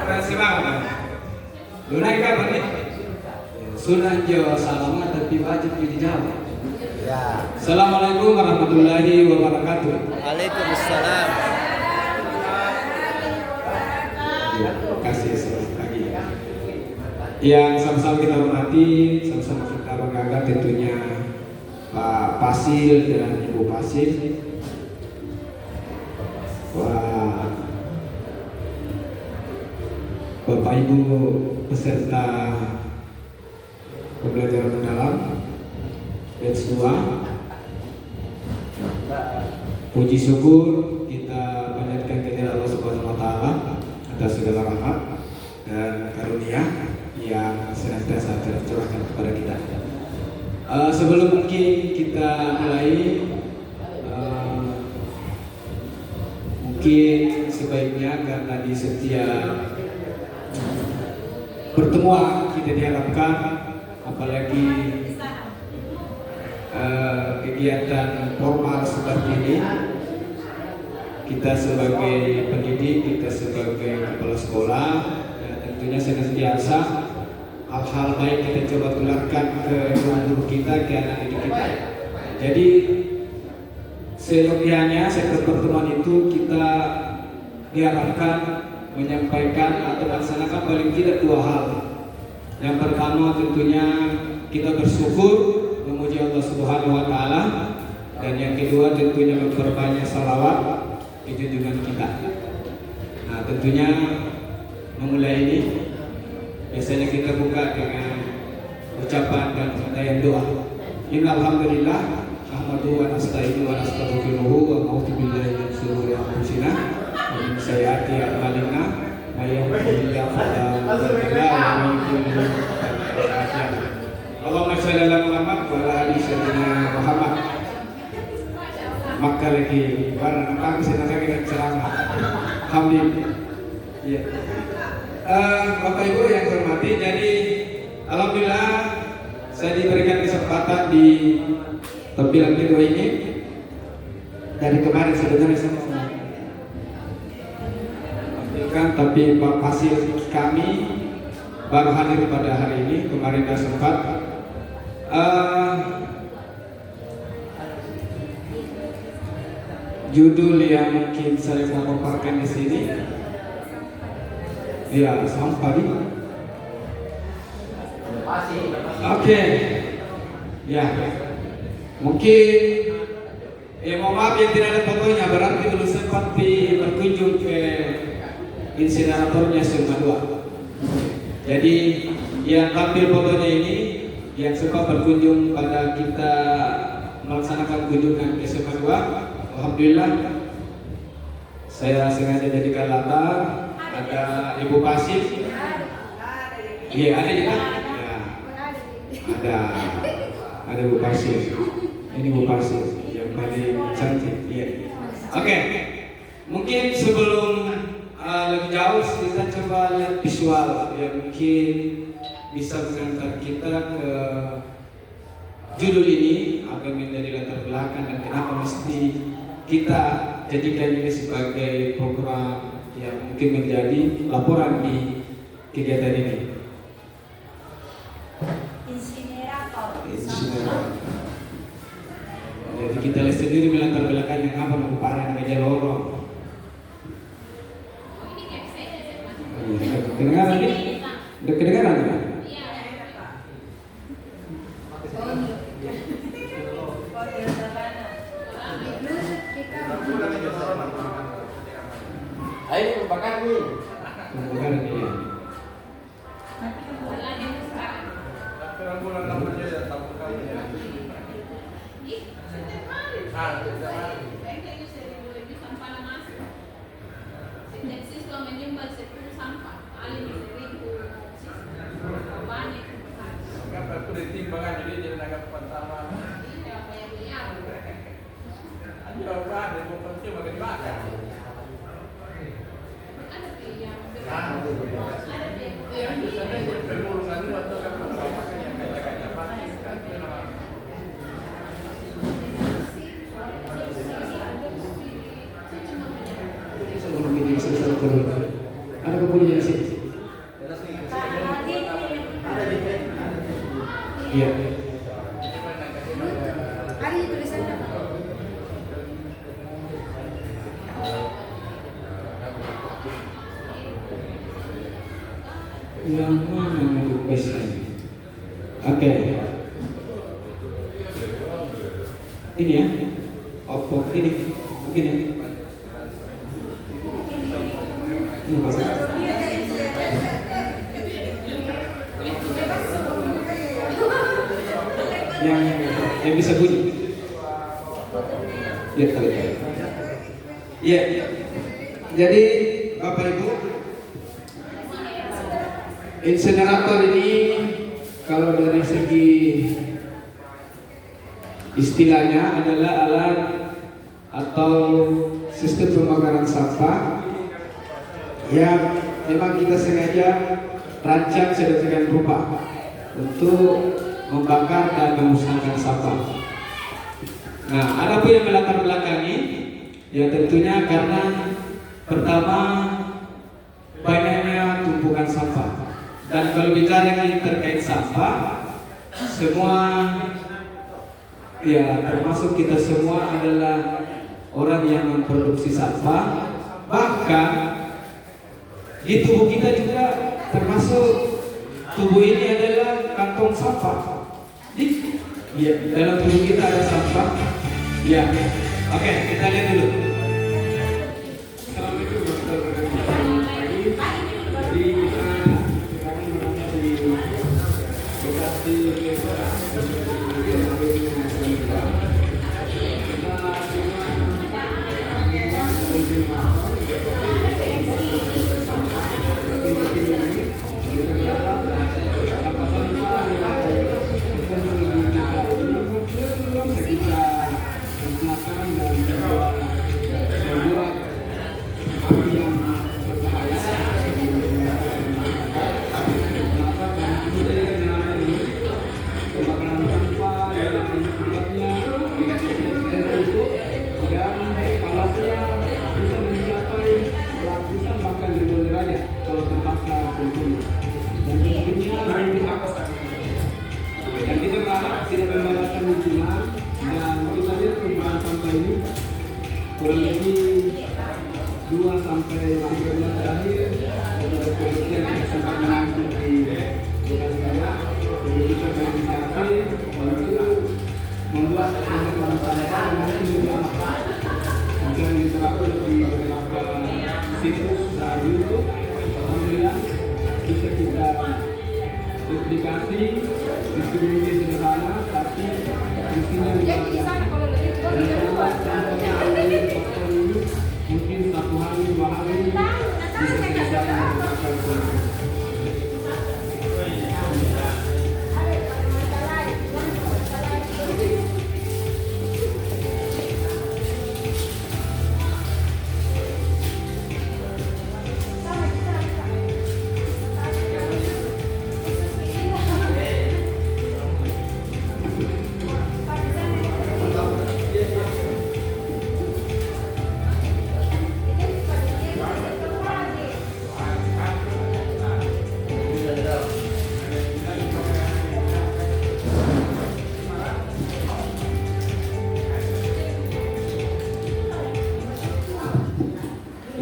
Silakan. Dunai kapan nih? Sunan Jawa Salamat tapi wajib dijawab. Ya. Assalamualaikum warahmatullahi wabarakatuh. Waalaikumsalam. Ya, terima kasih sekali lagi. Yang sama-sama kita hormati, sama-sama kita banggakan tentunya Pak Pasil dan Ibu Pasil. Wah, Bapak Ibu peserta pembelajaran mendalam batch 2, puji syukur kita panjatkan kehadirat Allah Subhanahu wa taala atas segala rahmat dan karunia yang senantiasa tercurahkan kepada kita. Sebelum mungkin kita mulai, mungkin sebaiknya karena di setiap pertemuan kita diharapkan, apalagi kegiatan formal seperti ini, kita sebagai pendidik, kita sebagai kepala sekolah, tentunya senantiasa hal-hal baik kita coba tularkan ke guru kita, ke anak didik kita. Jadi selebihannya sektor pertemuan itu kita diharapkan menyampaikan atau melaksanakan paling tidak dua hal. Yang pertama tentunya kita bersyukur memuji Allah Subhanahu wa taala, dan yang kedua tentunya memperbanyak salawat di junjungan kita. Nah, tentunya memulai ini biasanya kita buka dengan ucapan dan untayan doa. Innalhamdulillah nahmaduhu wa nasta'inuhu wa nastaghfiruhu wa na'udzu billahi min shururi anfusina wa min sayyiati a'malina may yahdihillahu fala mudilla lahu wa may yudlil fala hadiya lahu. Allahumma shalli ala Muhammad wa ala ali sayyidina Muhammad. Maka lagi barang apa bisa kita ceramah. Alhamdulillah. Ya. Bapak Ibu yang saya hormati, jadi alhamdulillah saya diberikan kesempatan di tampilan kedua ini. Dari kemarin sebenarnya saya mau tampilkan, tapi Pak Pasil kami baru hadir pada hari ini. Kemarin tidak sempat. Judul yang mungkin saya mau paparkan di sini, ya, sampah ini. Oke. Ya. Mungkin mohon maaf yang tidak ada fotonya, berarti belum sempat berkunjung ke insineratornya Sumba 2. Jadi yang tampil fotonya ini yang sempat berkunjung pada kita melaksanakan kunjungan ke Sumba 2. Alhamdulillah saya sengaja jadikan latar. Ada Ibu Pasil. Iya, ada juga. Ya. Ada Ibu Pasil. Ini Ibu Pasil yang paling cantik. Iya. Oke. Mungkin sebelum lebih jauh kita coba lihat visual yang mungkin bisa mengantar kita ke judul ini agar menjadi latar belakang dan kenapa mesti kita jadikan ini sebagai program yang mungkin menjadi laporan di kegiatan ini. Insinerator. Jadi kita lihat sendiri latar belakangnya apa merupakan meja lorong. Kedengaran ini? Udah kedengaran ya? Ayo bakar nih. Kedengaran ya. Ada kepunyaan sih. Iya. Hari tulisannya apa? Yang mana request ini? Oke. Ini ya. Oppo ini. Mungkin ya. Ini pasang. Yang bisa bunyi. Ya kali. Iya. Jadi Bapak Ibu, insinerator ini kalau dari segi istilahnya adalah alat atau sistem pembakaran sampah yang memang kita sengaja rancang sedemikian rupa untuk membakar dan memusnahkan sampah. Nah, ada pun yang melatar belakangi, ya tentunya karena pertama banyaknya tumpukan sampah. Dan kalau bicara yang terkait sampah, semua ya termasuk kita semua adalah orang yang memproduksi sampah. Bahkan di tubuh kita juga termasuk tubuh ini adalah kantong sampah. Ya, dalam tubuh kita ada sampah. Ya, oke, kita lihat dulu. Assalamualaikum warahmatullahi wabarakatuh. Jadi kita sekarang berada di lokasi dan kita berharap tidak membalaskan lingkungan, dan kita lihat perubahan sampah ini kurang lebih 2 sampai 3 bulan terakhir beberapa produksi yang kita sempat menanggung di lokasi saya, jadi kita berinisiasi untuk membuat perubahan sampah dengan jumlah yang diterapkan di beberapa situs dan YouTube. Alhamdulillah bisa kita duplikasi, distribusi sederhana, tapi fungsinya luar biasa. Dan setelah sampelnya ini mungkin 1 hari 2 hari bisa selesai menggunakan produk.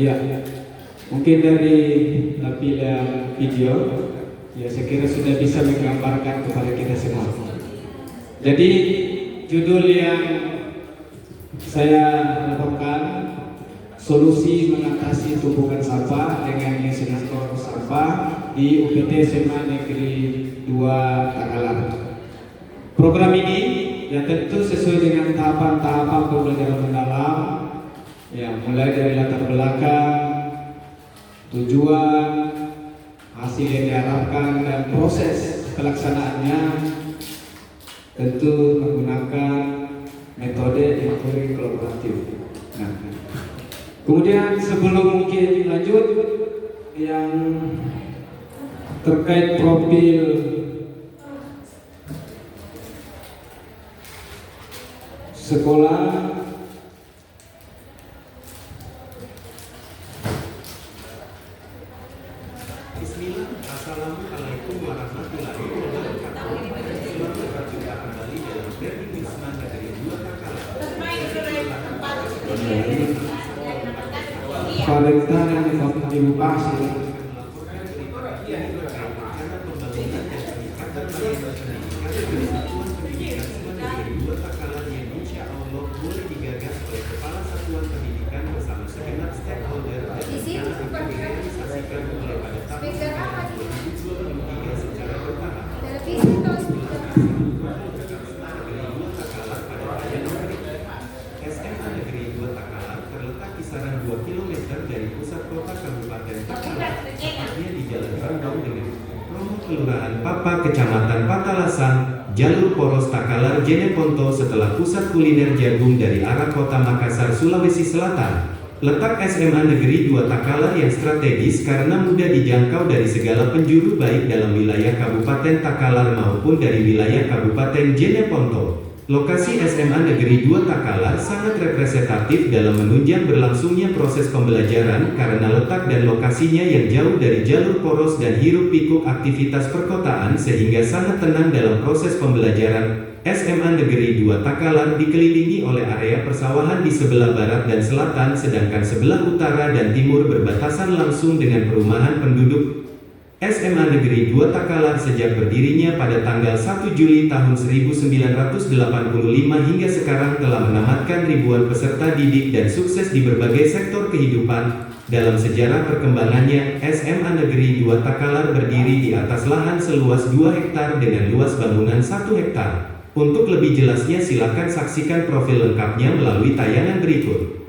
Ya, mungkin dari tampilan video, ya saya kira sudah bisa menggambarkan kepada kita semua. Jadi judul yang saya laporkan, solusi mengatasi tumpukan sampah dengan insinerator sampah di UPT SMA Negeri 2 Takalar. Program ini ya tentu sesuai dengan tahapan-tahapan pembelajaran mendalam. Ya, mulai dari latar belakang, tujuan, hasil yang diharapkan, dan proses pelaksanaannya tentu menggunakan metode inquiry kolaboratif. Nah, kemudian sebelum mungkin lanjut, yang terkait profil sekolah, Bismillah, Assalamualaikum warahmatullahi wabarakatuh. Valentine di Kota Ibu Pasir. Di sini speaker apa nih? Televisi atau speaker? SMA Negeri 2 Takalar terletak kisaran 2 km dari pusat kota Kabupaten Takalar, tepatnya di Jalan Randau dengan Romo Kelurahan Papa, Kecamatan Patalasan, jalur poros Takalar Jeneponto setelah pusat kuliner jagung dari arah kota Makassar, Sulawesi Selatan. Letak SMA Negeri 2 Takalar yang strategis karena mudah dijangkau dari segala penjuru baik dalam wilayah Kabupaten Takalar maupun dari wilayah Kabupaten Jeneponto. Lokasi SMA Negeri 2 Takalar sangat representatif dalam menunjang berlangsungnya proses pembelajaran karena letak dan lokasinya yang jauh dari jalur poros dan hiruk-pikuk aktivitas perkotaan sehingga sangat tenang dalam proses pembelajaran. SMA Negeri 2 Takalar dikelilingi oleh area persawahan di sebelah barat dan selatan sedangkan sebelah utara dan timur berbatasan langsung dengan perumahan penduduk. SMA Negeri 2 Takalar sejak berdirinya pada tanggal 1 Juli tahun 1985 hingga sekarang telah menamatkan ribuan peserta didik dan sukses di berbagai sektor kehidupan. Dalam sejarah perkembangannya, SMA Negeri 2 Takalar berdiri di atas lahan seluas 2 hektar dengan luas bangunan 1 hektar. Untuk lebih jelasnya silakan saksikan profil lengkapnya melalui tayangan berikut.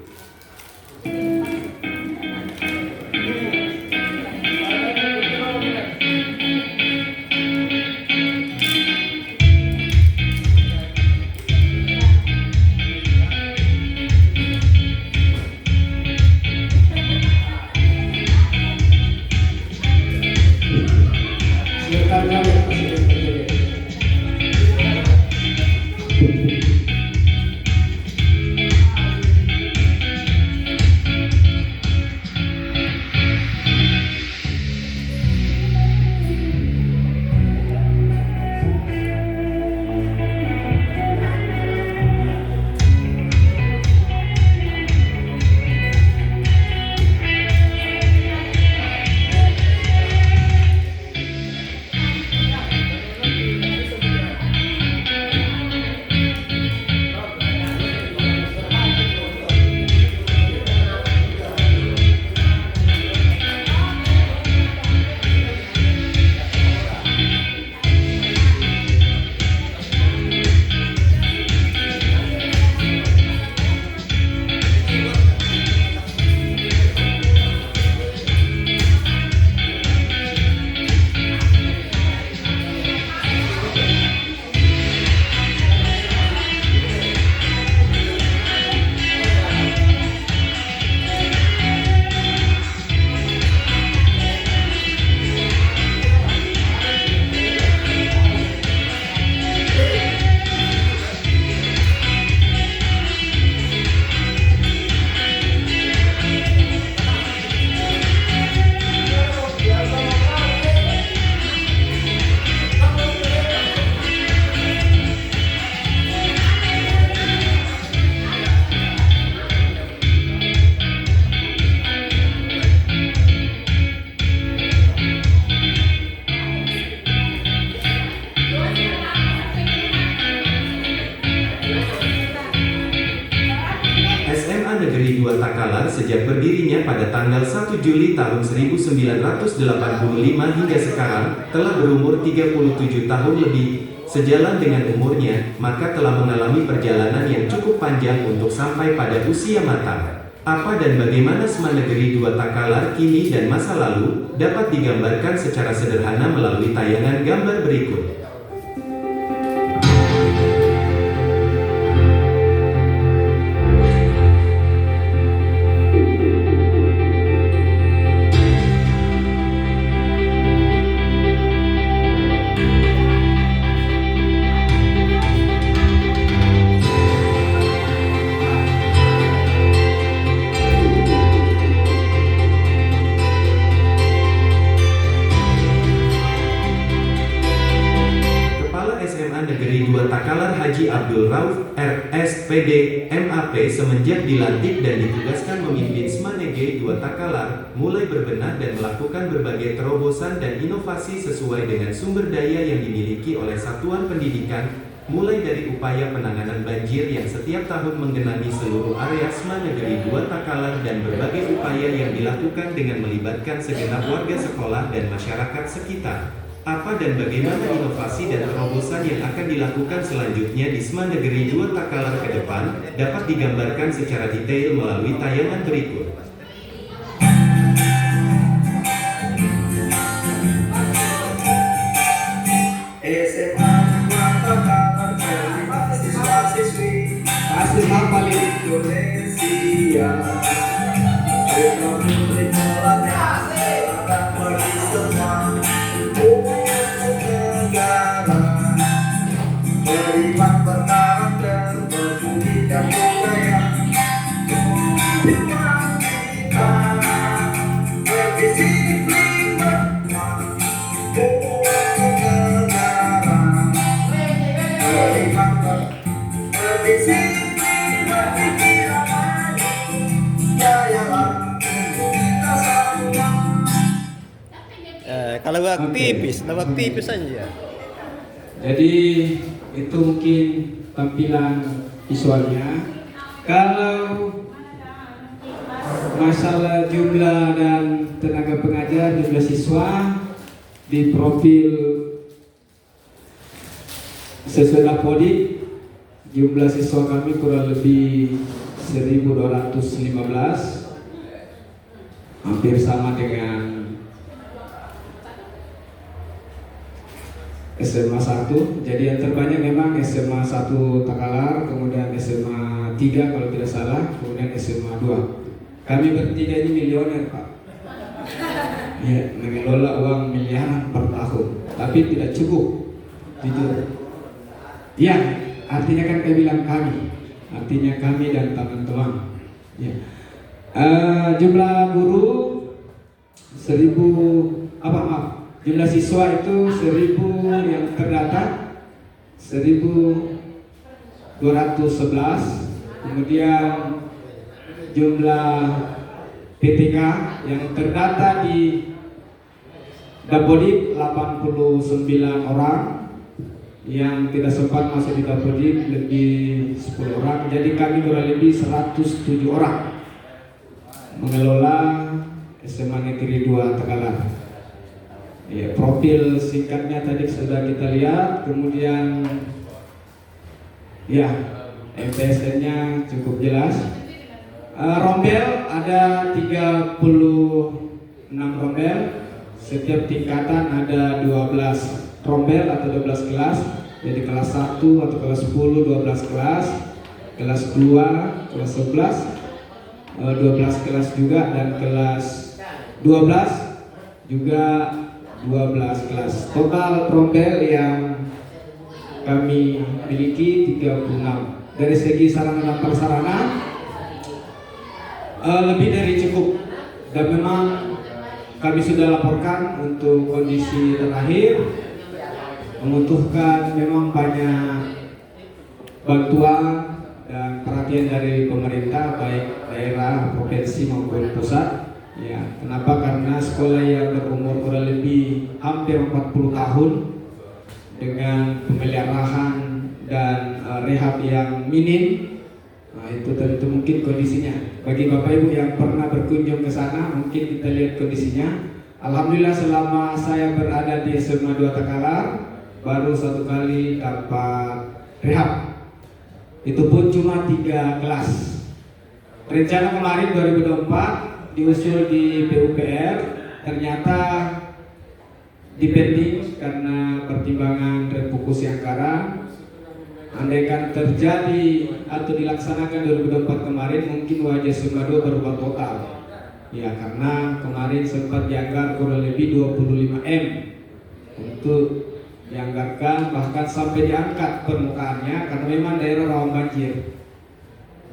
Negeri 2 Takalar sejak berdirinya pada tanggal 1 Juli tahun 1985 hingga sekarang telah berumur 37 tahun lebih. Sejalan dengan umurnya, maka telah mengalami perjalanan yang cukup panjang untuk sampai pada usia matang. Apa dan bagaimana SMA Negeri 2 Takalar kini dan masa lalu dapat digambarkan secara sederhana melalui tayangan gambar berikut. SMA Negeri 2 Takalar Haji Haji Abdul Rauf RSPD MAP semenjak dilantik dan ditugaskan memimpin Smanege 2 Takalar, mulai berbenah dan melakukan berbagai terobosan dan inovasi sesuai dengan sumber daya yang dimiliki oleh satuan pendidikan, mulai dari upaya penanganan banjir yang setiap tahun menggenangi seluruh area Smanegeri 2 Takalar dan berbagai upaya yang dilakukan dengan melibatkan segenap warga sekolah dan masyarakat sekitar. Apa dan bagaimana inovasi dan terobosan yang akan dilakukan selanjutnya di Smanegeri 2 Takalar ke depan dapat digambarkan secara detail melalui tayangan berikut. SMA 2 Takalar terima siswa-siswi Pasti hafal ini. Indonesia. Republik Indonesia akan bagi semua negara beriman berkarakter berbudaya budaya kita berdisiplin negara beriman berdisiplin berpikiran jayalah kita semua. Kalau aktivis, nama aktivis saja. Jadi itu mungkin tampilan visualnya. Kalau masalah jumlah dan tenaga pengajar, jumlah siswa di profil sesuai Dapodik, jumlah siswa kami kurang lebih 1.215, hampir sama dengan SMA 1. Jadi yang terbanyak memang SMA 1 Takalar, kemudian SMA 3 kalau tidak salah, kemudian SMA 2. Kami bertiga ini milioner, Pak. Ya, mengelola uang miliaran per tahun, tapi tidak cukup, jujur. Ya, artinya kan saya bilang kami, artinya kami dan teman-teman. Ya. Jumlah guru 1.000, jumlah siswa itu 1.000 yang terdata 1.211. Kemudian jumlah PTK yang terdata di Dapodik 89 orang, yang tidak sempat masuk di Dapodik lebih 10 orang. Jadi kami kurang lebih 107 orang mengelola SMA Negeri 2 Takalar. Ya, profil singkatnya tadi sudah kita lihat, kemudian ya MTSN-nya cukup jelas. Rombel ada 36 rombel, setiap tingkatan ada 12 rombel atau 12 kelas. Jadi kelas 1 atau kelas 10 12 kelas, kelas 2, kelas 11 12 kelas juga, dan kelas 12 juga 12 kelas. Total rombel yang kami miliki 36. Dari segi sarana dan prasarana lebih dari cukup, dan memang kami sudah laporkan untuk kondisi terakhir membutuhkan memang banyak bantuan dan perhatian dari pemerintah, baik daerah, provinsi maupun pusat. Ya, kenapa? Karena sekolah yang berumur kurang lebih hampir 40 tahun dengan pemeliharaan dan rehab yang minim. Nah, itu tentu mungkin kondisinya. Bagi Bapak Ibu yang pernah berkunjung ke sana, mungkin kita lihat kondisinya. Alhamdulillah selama saya berada di SMA 2 Takalar, baru satu kali dapat rehab. Itu pun cuma 3 kelas. Rencana kemarin 2024 diusul di PUPR, ternyata dipending karena pertimbangan refokusi anggaran. Andaikan terjadi atau dilaksanakan 2024 kemarin, mungkin wajah SMA 2 berubah total. Ya, karena kemarin sempat dianggar kurang lebih 25 M untuk dianggarkan, bahkan sampai diangkat permukaannya karena memang daerah rawan banjir.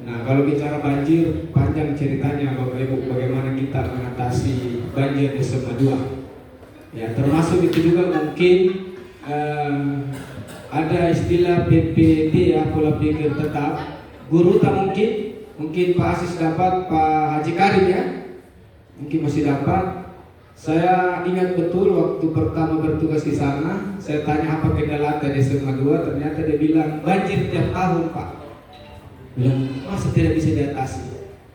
Nah, kalau bicara banjir panjang ceritanya Bapak Ibu, bagaimana kita mengatasi banjir di SMA 2. Ya, termasuk itu juga mungkin ada istilah PPT ya, pola pikir tetap. Guru tak mungkin Pak Asis dapat, Pak Haji Karim ya, mungkin masih dapat. Saya ingat betul waktu pertama bertugas di sana, saya tanya apa kendala di SMA 2, ternyata dia bilang banjir tiap tahun Pak. Bilang masa tidak bisa diatasi?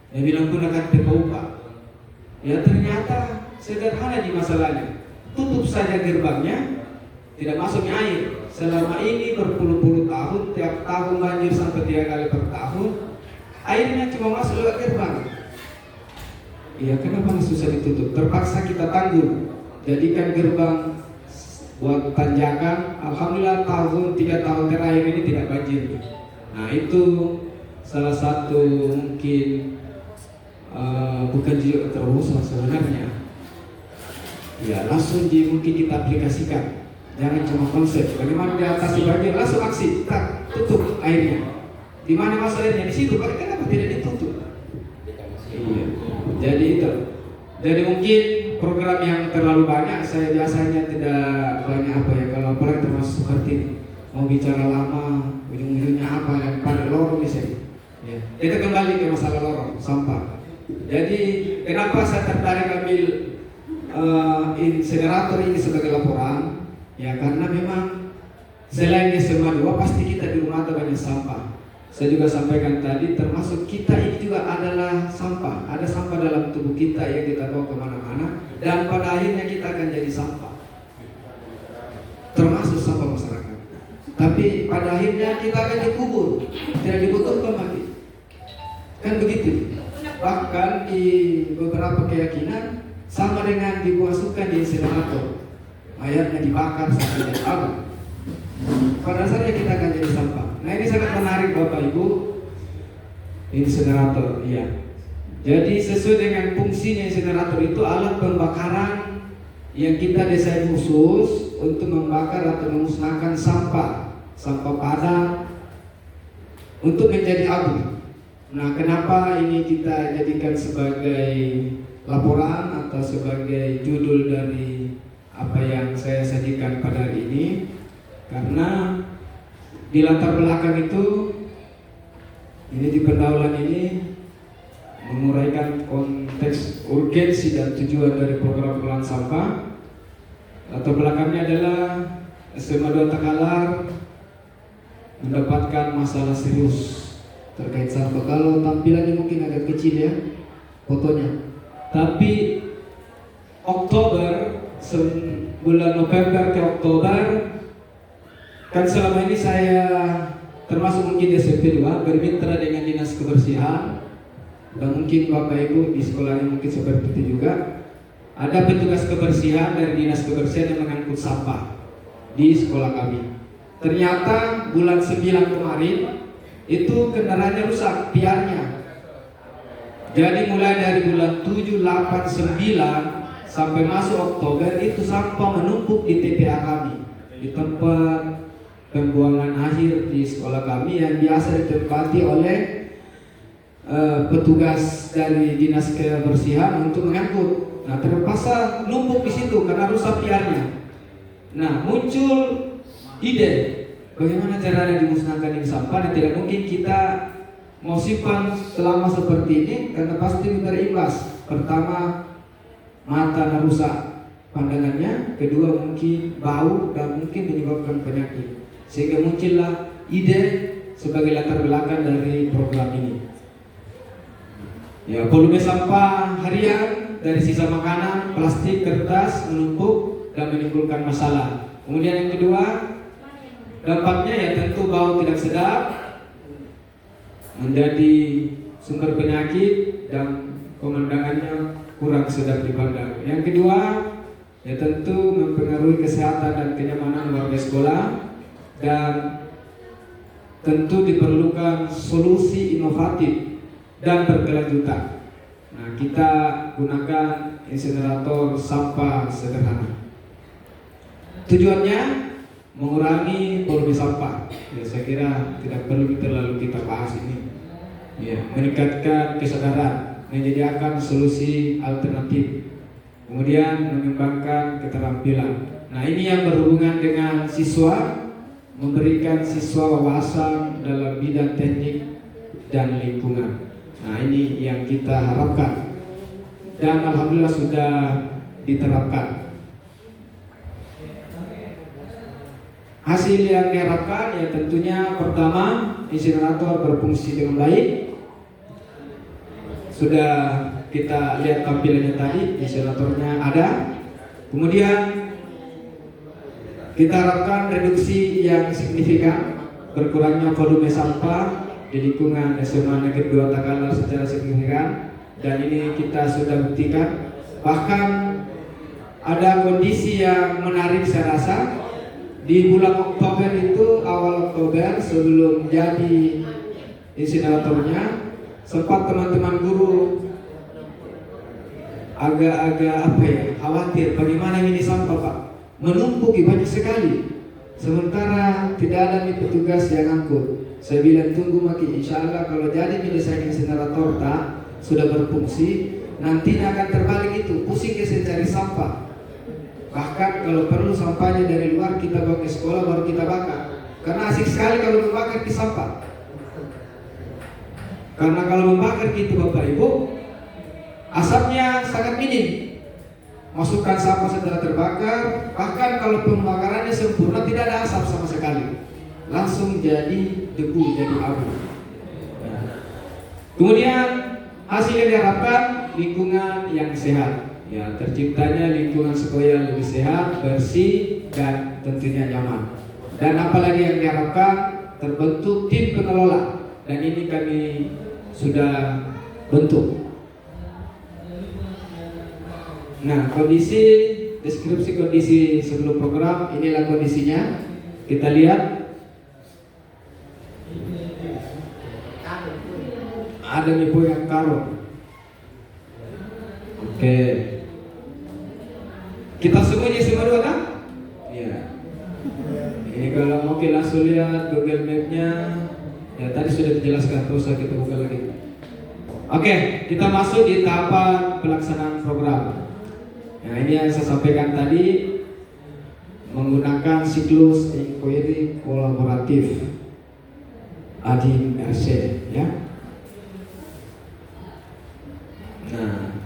Dia bilang gunakan TPU Pak. Ya ternyata sederhana di masalahnya, tutup saja gerbangnya, tidak masuknya air. Selama ini berpuluh-puluh tahun, tiap tahun banjir sampai 3 kali per tahun, airnya cuma masuk lewat gerbang. Iya, kenapa susah ditutup? Terpaksa kita tanggul, jadikan gerbang buat tanjakan. Alhamdulillah 3 tahun terakhir ini tidak banjir. Nah itu salah satu mungkin bukan juga terobosan sebenarnya. Ya langsung mungkin kita aplikasikan. Jangan cuma konsep. Bagaimana diatasi banjir, langsung aksi, tak tutup airnya. Di mana masuk airnya? Di situ. Kenapa tidak ditutup? Iya. Jadi itu. Jadi mungkin program yang terlalu banyak, saya biasanya tidak banyak apa ya. Kalau apalagi termasuk seperti ini, mau bicara lama, ujung-ujungnya apa yang pada lorong misalnya. Ya. Kita kembali ke masalah lorong, sampah. Jadi kenapa saya tertarik ambil insinerator ini sebagai laporan? Ya karena memang selain SMA 2 pasti kita di rumah ada banyak sampah. Saya juga sampaikan tadi, termasuk kita ini juga adalah sampah. Ada sampah dalam tubuh kita yang kita bawa kemana-mana, dan pada akhirnya kita akan jadi sampah. Termasuk sampah masyarakat. Tapi pada akhirnya kita akan dikubur, tidak dibutuhkan lagi. Kan begitu. Bahkan di beberapa keyakinan sama dengan dimasukkan di insinerator. Mayatnya dibakar sampai jadi abu. Pada dasarnya kita akan jadi sampah. Nah ini sangat menarik Bapak Ibu. Insinerator, iya. Jadi sesuai dengan fungsinya insinerator itu alat pembakaran yang kita desain khusus untuk membakar atau memusnahkan sampah padat untuk menjadi abu. Nah kenapa ini kita jadikan sebagai laporan atau sebagai judul dari apa yang saya sajikan pada hari ini? Karena di latar belakang itu, ini di pendahuluan ini menguraikan konteks urgensi dan tujuan dari program pengelolaan sampah. Latar belakangnya adalah SMA 2 Takalar mendapatkan masalah serius terkait sampah. Kalau tampilannya mungkin agak kecil ya fotonya, tapi Oktober, bulan November ke Oktober, kan selama ini saya termasuk mungkin di SMP 2 bermitra dengan dinas kebersihan, dan mungkin Bapak Ibu di sekolahnya mungkin seperti itu juga. Ada petugas kebersihan dari dinas kebersihan yang mengangkut sampah di sekolah kami. Ternyata bulan 9 kemarin itu kendaraannya rusak, piarnya. Jadi mulai dari bulan 7, 8, 9 sampai masuk Oktober itu sampah menumpuk di TPA kami, di tempat pembuangan akhir di sekolah kami yang biasa ditempati oleh petugas dari dinas kebersihan untuk mengangkut. Nah terpaksa numpuk di situ karena rusak piarnya. Nah muncul ide bagaimana caranya dimusnahkan ini sampah, dan tidak mungkin kita mau simpan selama seperti ini karena pasti berimbas. Pertama, mata rusak pandangannya, kedua mungkin bau dan mungkin menyebabkan penyakit. Sehingga muncullah ide sebagai latar belakang dari program ini. Ya, volume sampah harian dari sisa makanan, plastik, kertas menumpuk dan menimbulkan masalah. Kemudian yang kedua, dampaknya ya tentu bau tidak sedap, menjadi sumber penyakit dan pemandangannya kurang sedap dipandang. Yang kedua, ya tentu mempengaruhi kesehatan dan kenyamanan warga sekolah, dan tentu diperlukan solusi inovatif dan berkelanjutan. Nah, kita gunakan insinerator sampah sederhana. Tujuannya mengurangi volume sampah. Ya, saya kira tidak perlu terlalu kita bahas ini. Ya, meningkatkan kesadaran, menyediakan solusi alternatif, kemudian mengembangkan keterampilan. Nah ini yang berhubungan dengan siswa memberikan siswa wawasan dalam bidang teknik dan lingkungan. Nah, ini yang kita harapkan dan alhamdulillah sudah diterapkan. Hasil yang diharapkan ya tentunya pertama, insinerator berfungsi dengan baik. Sudah kita lihat tampilannya tadi, insineratornya ada. Kemudian kita harapkan reduksi yang signifikan, berkurangnya volume sampah di lingkungan SMA Negeri 2 Takalar secara signifikan, dan ini kita sudah buktikan. Bahkan ada kondisi yang menarik saya rasa. Di bulan Oktober itu, awal Oktober sebelum jadi insineratornya, sempat teman-teman guru agak khawatir bagaimana ini sampah Pak, menumpuk banyak sekali, sementara tidak ada nih petugas yang angkut. Saya bilang tunggu maki, insya Allah kalau jadi desain insinerator tak sudah berfungsi, nantinya akan terbalik itu, pusing ke cari sampah. Bahkan kalau perlu sampahnya dari luar kita bawa ke sekolah baru kita bakar. Karena asik sekali kalau membakar di sampah. Karena kalau membakar gitu Bapak Ibu, asapnya sangat minim. Masukkan sampah setelah terbakar, bahkan kalau pembakarannya sempurna tidak ada asap sama sekali. Langsung jadi debu, jadi abu. Kemudian hasil yang diharapkan lingkungan yang sehat. Ya, terciptanya lingkungan sekolah yang lebih sehat, bersih, dan tentunya nyaman. Dan apalagi yang diharapkan, terbentuk tim pengelola, dan ini kami sudah bentuk. Nah, deskripsi kondisi sebelum program, inilah kondisinya. Kita lihat ada nipu yang karo. Oke. Kita sembunyi semua dua kan? Iya. Ini kalau mau kita langsung lihat Google Map-nya. Ya tadi sudah dijelaskan, terus kita buka lagi. Oke, kita masuk di tahapan pelaksanaan program. Nah, ini yang saya sampaikan tadi, menggunakan siklus inquiry kolaboratif ADIM RC, ya. Nah,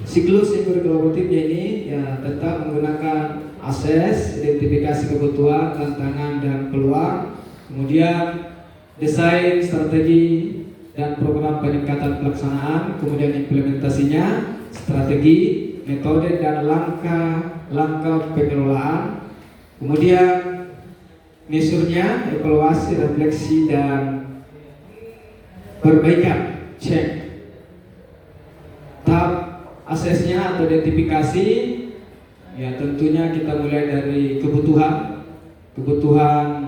siklus inquiry kolaboratifnya ini ya tetap menggunakan akses, identifikasi kebutuhan, tantangan dan peluang, kemudian desain strategi dan program peningkatan pelaksanaan, kemudian implementasinya, strategi, metode dan langkah pengelolaan, kemudian mesurnya, evaluasi, refleksi dan perbaikan, cek. Tahap aksesnya atau identifikasi, ya tentunya kita mulai dari kebutuhan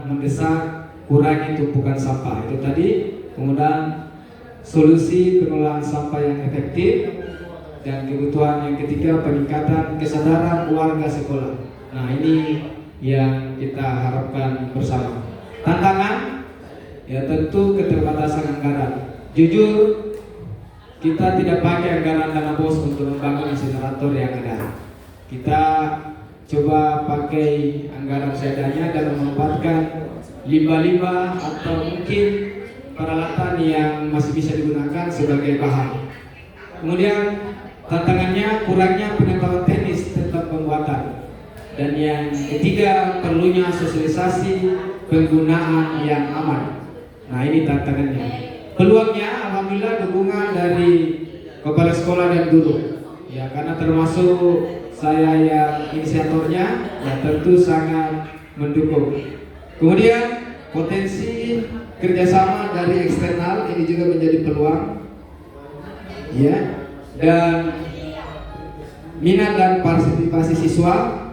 mendesak, kurangi tumpukan sampah itu tadi, kemudian solusi pengelolaan sampah yang efektif, dan kebutuhan yang ketiga peningkatan kesadaran warga sekolah. Nah, ini yang kita harapkan bersama. Tantangan, ya tentu keterbatasan anggaran. Jujur, kita tidak pakai anggaran dana bos untuk membangun insinerator yang ada. Kita coba pakai anggaran seadanya dan memanfaatkan limbah-limbah atau mungkin peralatan yang masih bisa digunakan sebagai bahan. Kemudian tantangannya kurangnya pengetahuan teknis tentang pembuatan. Dan yang ketiga, perlunya sosialisasi penggunaan yang aman. Nah, ini tantangannya. Peluangnya alhamdulillah dukungan dari kepala sekolah dan guru. Ya, karena termasuk saya yang inisiatornya, ya tentu sangat mendukung. Kemudian potensi kerjasama dari eksternal ini juga menjadi peluang. Ya, dan minat dan partisipasi siswa,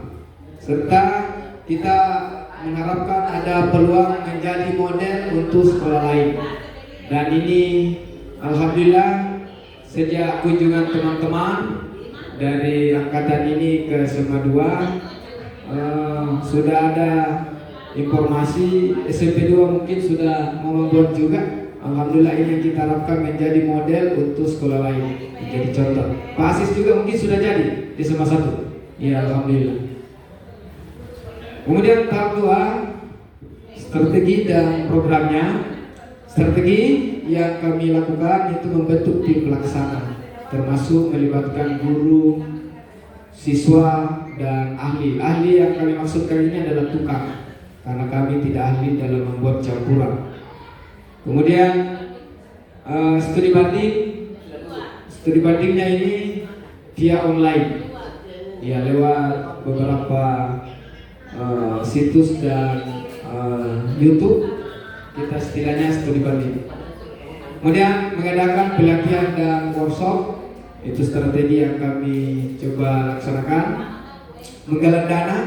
serta kita mengharapkan ada peluang menjadi model untuk sekolah lain. Dan ini alhamdulillah sejak kunjungan teman-teman dari angkatan ini ke SMA 2 sudah ada informasi SMP 2 mungkin sudah mau membuat juga. Alhamdulillah ini yang kita harapkan menjadi model untuk sekolah lain, menjadi contoh. Pak Asis juga mungkin sudah jadi di SMA 1. Ya alhamdulillah. Kemudian tahap 2 strategi dan programnya. Strategi yang kami lakukan itu membentuk tim pelaksana, termasuk melibatkan guru, siswa, dan ahli. Ahli yang kami maksudkan ini adalah tukang, karena kami tidak ahli dalam membuat campuran. Kemudian studi banding. Studi bandingnya ini via online, ya lewat beberapa situs dan YouTube. Kita setidaknya studi banding. Kemudian mengadakan pelatihan dan workshop, itu strategi yang kami coba laksanakan. Menggalang dana,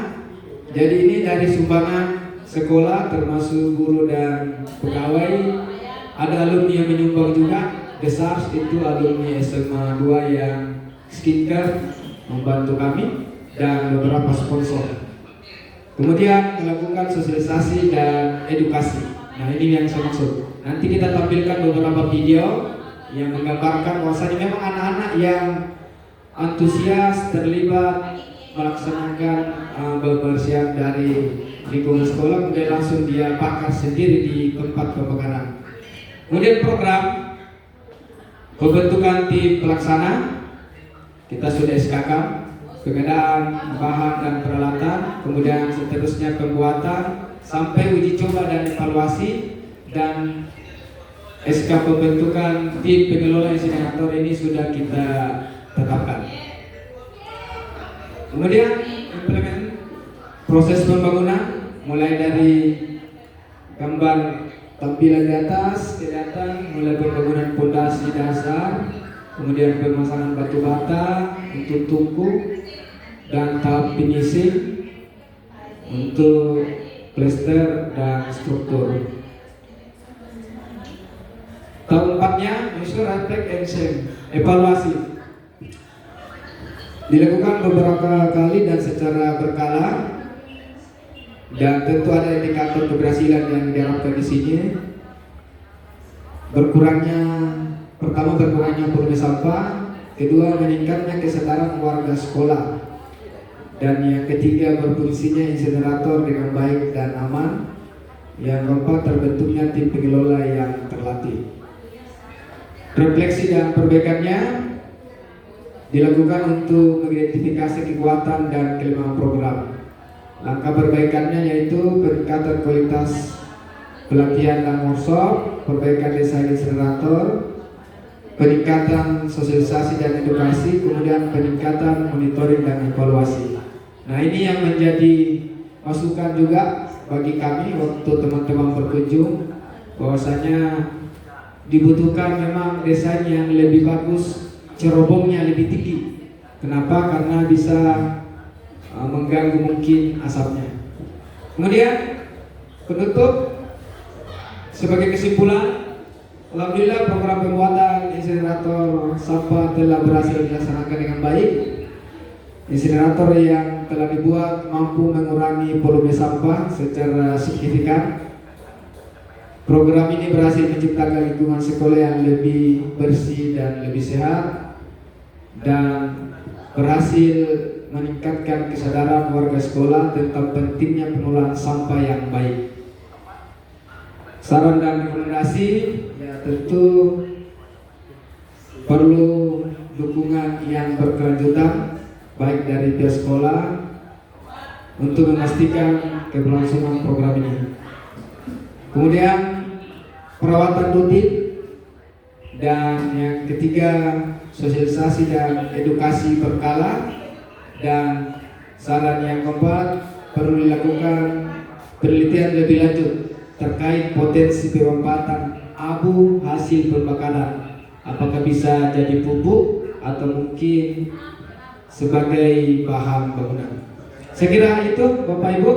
jadi ini dari sumbangan sekolah termasuk guru dan pegawai. Ada alumni yang menyumbang juga. Besar itu alumni SMA 2 yang skincare membantu kami, dan beberapa sponsor. Kemudian melakukan sosialisasi dan edukasi. Nah, ini yang saya maksud. Nanti kita tampilkan beberapa video yang menggambarkan bahwasanya memang anak-anak yang antusias terlibat melaksanakan pembersihan dari lingkungan sekolah, kemudian langsung dia bakar sendiri di tempat pembakaran. Kemudian program pembentukan tim pelaksana, kita sudah SKK, pengadaan bahan dan peralatan, kemudian seterusnya pembuatan sampai uji coba dan evaluasi, dan SK pembentukan tim pengelola insinerator ini sudah kita tetapkan. Kemudian implement proses pembangunan, mulai dari gambar tampilan di atas kelihatan, mulai pembangunan fondasi dasar, kemudian pemasangan batu bata untuk tungku, dan tahap finishing untuk plester dan struktur. Tahap 4-nya measure, reflect, and shame, evaluasi. Dilakukan beberapa kali dan secara berkala, dan tentu ada indikator keberhasilan yang diharapkan di sini. Pertama berkurangnya volume sampah, kedua meningkatnya kesadaran warga sekolah, dan yang ketiga berfungsinya insinerator dengan baik dan aman, yang keempat terbentuknya tim pengelola yang terlatih. Refleksi dan perbaikannya dilakukan untuk mengidentifikasi kekuatan dan kelemahan program. Langkah perbaikannya yaitu peningkatan kualitas pelatihan dan workshop, perbaikan desain insinerator, peningkatan sosialisasi dan edukasi, kemudian peningkatan monitoring dan evaluasi. Nah, ini yang menjadi masukan juga bagi kami waktu teman-teman berkunjung, bahwasanya dibutuhkan memang desain yang lebih bagus, cerobongnya lebih tinggi. Kenapa? Karena bisa mengganggu mungkin asapnya. Kemudian penutup, sebagai kesimpulan, alhamdulillah program pembuatan insinerator sampah telah berhasil dilaksanakan dengan baik. Insinerator yang telah dibuat mampu mengurangi volume sampah secara signifikan. Program ini berhasil menciptakan lingkungan sekolah yang lebih bersih dan lebih sehat, dan berhasil meningkatkan kesadaran warga sekolah tentang pentingnya pengelolaan sampah yang baik. Saran dan rekomendasi, ya tentu perlu dukungan yang berkelanjutan baik dari pihak sekolah untuk memastikan keberlangsungan program ini. Kemudian perawatan rutin, dan yang ketiga sosialisasi dan edukasi berkala, dan saran yang keempat perlu dilakukan penelitian lebih lanjut terkait potensi pemanfaatan abu hasil pembakaran, apakah bisa jadi pupuk atau mungkin sebagai bahan bangunan. Saya kira itu Bapak Ibu.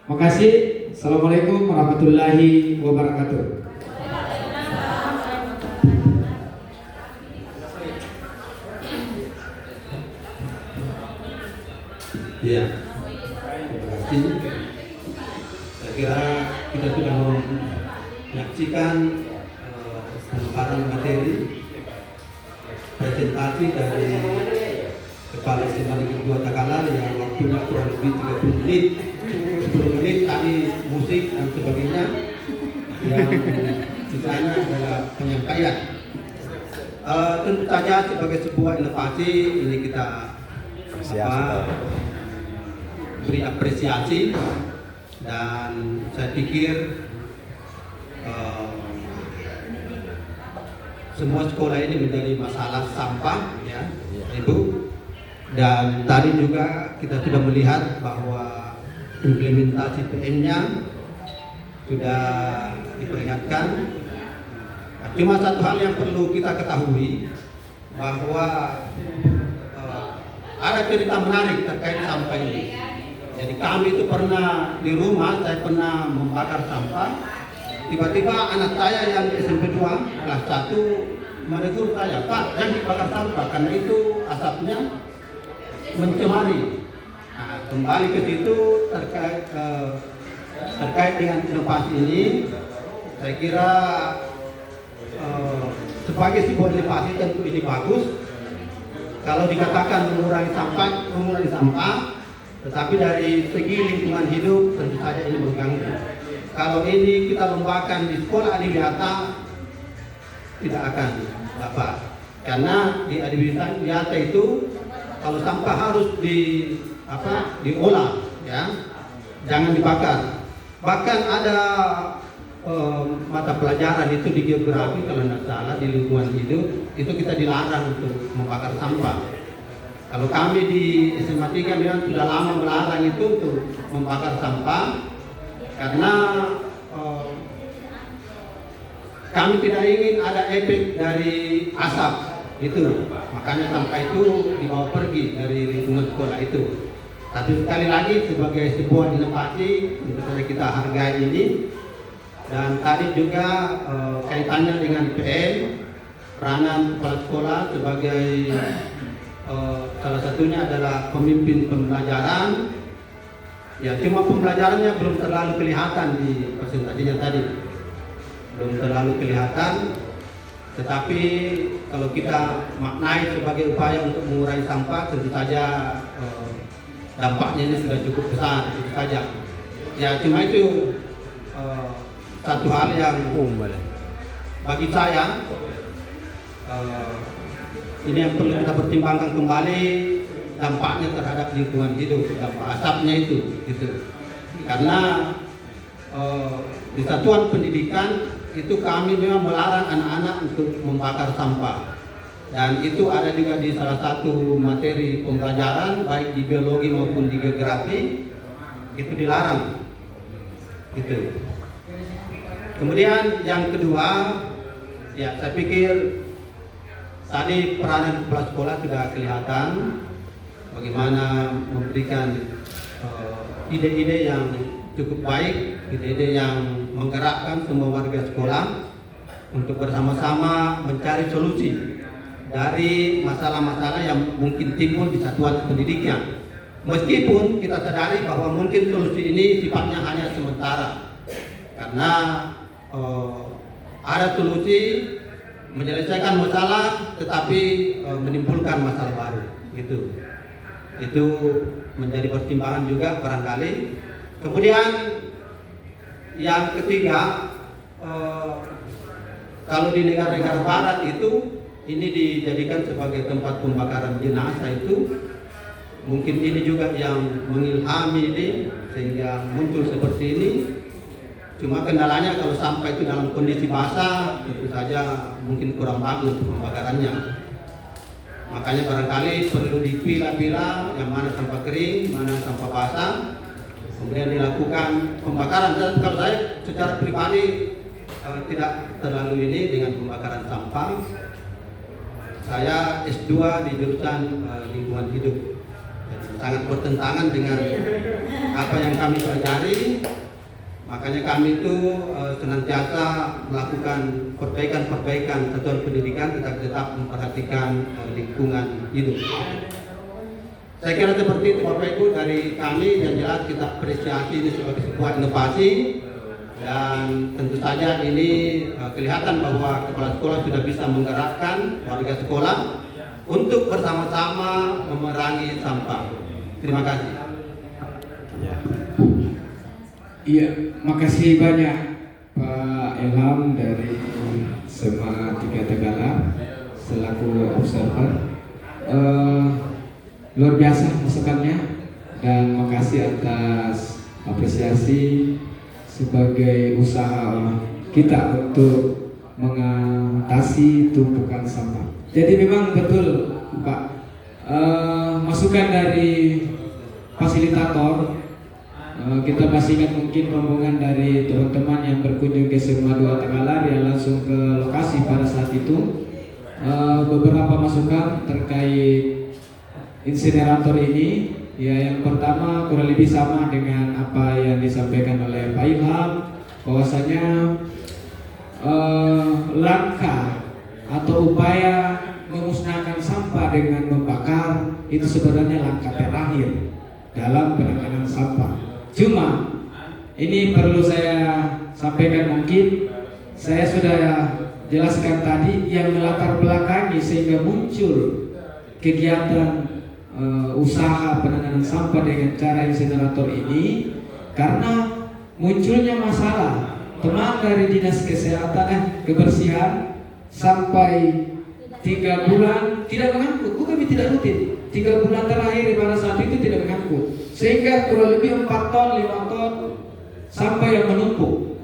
Makasih. Assalamualaikum warahmatullahi wabarakatuh. Ya, terima kasih. Saya kira kita sudah menyaksikan pemaparan materi presentasi dari Kepala SMA Negeri 2 Takalar yang waktunya kurang lebih 30 menit. 10 menit kami tadi musik dan sebagainya, yang sisanya adalah penyampaian. Tentu saja sebagai sebuah inovasi ini kita beri apresiasi, dan saya pikir semua sekolah ini menjadi masalah sampah, ya, Ibu. Dan tadi juga kita sudah melihat bahwa implementasi PM-nya sudah diperingatkan. Cuma satu hal yang perlu kita ketahui, bahwa ada cerita menarik terkait sampah ini. Jadi kami itu pernah di rumah, saya pernah membakar sampah. Tiba-tiba anak saya yang SMP 2 kelas 1 menegur saya, "Pak, jangan dibakar sampah karena itu asapnya mencemari." Nah, kembali ke situ terkait dengan inovasi ini, saya kira sebagai sebuah inovasi tentu ini bagus. Kalau dikatakan mengurangi sampah, tetapi dari segi lingkungan hidup tentu saja ini mengganggu. Kalau ini kita lombakan di sekolah adiwiyata, tidak akan dapat, karena di adiwiyata itu kalau sampah harus diolah, ya, jangan dibakar. Bahkan ada mata pelajaran itu di geografi kalau tidak salah, di lingkungan hidup itu kita dilarang untuk membakar sampah. Kalau kami di SMA 3 memang sudah lama melarang itu untuk membakar sampah, karena kami tidak ingin ada efek dari asap itu, makanya sampah itu dibawa pergi dari lingkungan sekolah itu. Tapi sekali lagi sebagai sebuah inovasi, tentu kita hargai ini. Dan tadi juga kaitannya dengan PM, peranan kepala sekolah sebagai salah satunya adalah pemimpin pembelajaran. Ya, cuma pembelajarannya belum terlalu kelihatan di presentasinya tadi, belum terlalu kelihatan. Tetapi kalau kita maknai sebagai upaya untuk mengurangi sampah, tentu saja dampaknya ini sudah cukup besar, itu saja. Ya, cuma itu satu hal yang bagi saya ini yang perlu kita pertimbangkan kembali, dampaknya terhadap lingkungan hidup, dampak asapnya itu, gitu. Karena di satuan pendidikan itu kami memang melarang anak-anak untuk membakar sampah, dan itu ada juga di salah satu materi pembelajaran baik di biologi maupun di geografi, itu dilarang, gitu. Kemudian yang kedua, ya saya pikir tadi peranan kepala sekolah sudah kelihatan bagaimana memberikan ide-ide yang cukup baik, ide-ide yang menggerakkan semua warga sekolah untuk bersama-sama mencari solusi dari masalah-masalah yang mungkin timbul di satuan pendidikan. Meskipun kita sadari bahwa mungkin solusi ini sifatnya hanya sementara, karena ada solusi menyelesaikan masalah tetapi menimbulkan masalah baru, gitu. Itu menjadi pertimbangan juga barangkali. Kemudian yang ketiga, kalau di negara-negara barat itu ini dijadikan sebagai tempat pembakaran jenazah, itu mungkin ini juga yang mengilhami ini sehingga muncul seperti ini. Cuma kendalanya kalau sampah itu dalam kondisi basah, tentu saja mungkin kurang bagus pembakarannya. Makanya barangkali perlu dipilah-pilah yang mana sampah kering, mana sampah basah, kemudian dilakukan pembakaran. Dan kalau saya secara pribadi tidak terlalu ini dengan pembakaran sampah. Saya S2 di jurusan lingkungan hidup, jadi sangat bertentangan dengan apa yang kami pelajari. Makanya kami itu senantiasa melakukan perbaikan satuan pendidikan, tetap memperhatikan lingkungan hidup. Saya kira seperti itu Bapak Ibu dari kami. Yang jelas kita apresiasi ini sebagai sebuah inovasi, dan tentu saja ini kelihatan bahwa kepala sekolah sudah bisa menggerakkan warga sekolah untuk bersama-sama memerangi sampah. Terima kasih. Iya, makasih banyak Pak Ilham dari SMA 3 Tegala selaku observer. Luar biasa masukannya dan makasih atas apresiasi sebagai usaha kita untuk mengatasi tumpukan sampah. Jadi memang betul Pak, masukan dari fasilitator. Kita masih ingat mungkin rombongan dari teman-teman yang berkunjung ke SMA 2 Tegalar yang langsung ke lokasi pada saat itu. Beberapa masukan terkait insinerator ini. Ya, yang pertama kurang lebih sama dengan apa yang disampaikan oleh Pak Ilham, bahwasanya langkah atau upaya memusnahkan sampah dengan membakar itu sebenarnya langkah terakhir dalam penanganan sampah. Cuma ini perlu saya sampaikan, mungkin saya sudah jelaskan tadi yang melatar belakangi sehingga muncul kegiatan usaha penanganan sampah dengan cara insinerator ini karena munculnya masalah teman dari dinas kesehatan kebersihan sampai 3 bulan tidak mengangkut, bukan tidak rutin, 3 bulan terakhir pada saat itu tidak mengangkut, sehingga kurang lebih 4 ton 5 ton sampah yang menumpuk.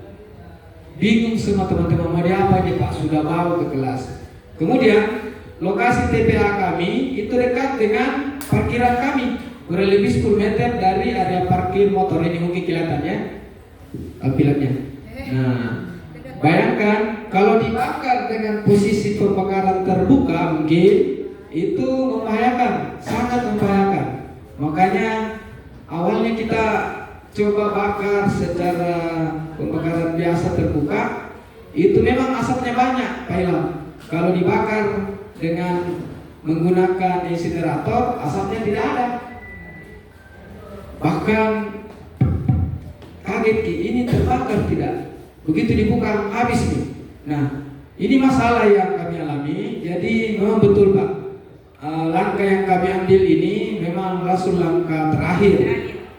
Bingung semua teman-teman, mau diapa nih Pak, sudah bawa ke kelas. Kemudian lokasi TPA kami itu dekat dengan parkiran kami, kurang lebih 10 meter dari area parkir motor. Ini mungkin kelihatannya tampilannya. Nah, bayangkan kalau dibakar dengan posisi pembakaran terbuka mungkin itu membahayakan, sangat membahayakan. Makanya awalnya kita coba bakar secara pembakaran biasa terbuka, itu memang asapnya banyak Pak Ilham. Kalau dibakar dengan menggunakan insinerator, asapnya tidak ada. Bahkan kaget ini terbakar tidak. Begitu dibuka habis nih. Nah, ini masalah yang kami alami. Jadi memang betul Pak, langkah yang kami ambil ini memang langsung langkah terakhir.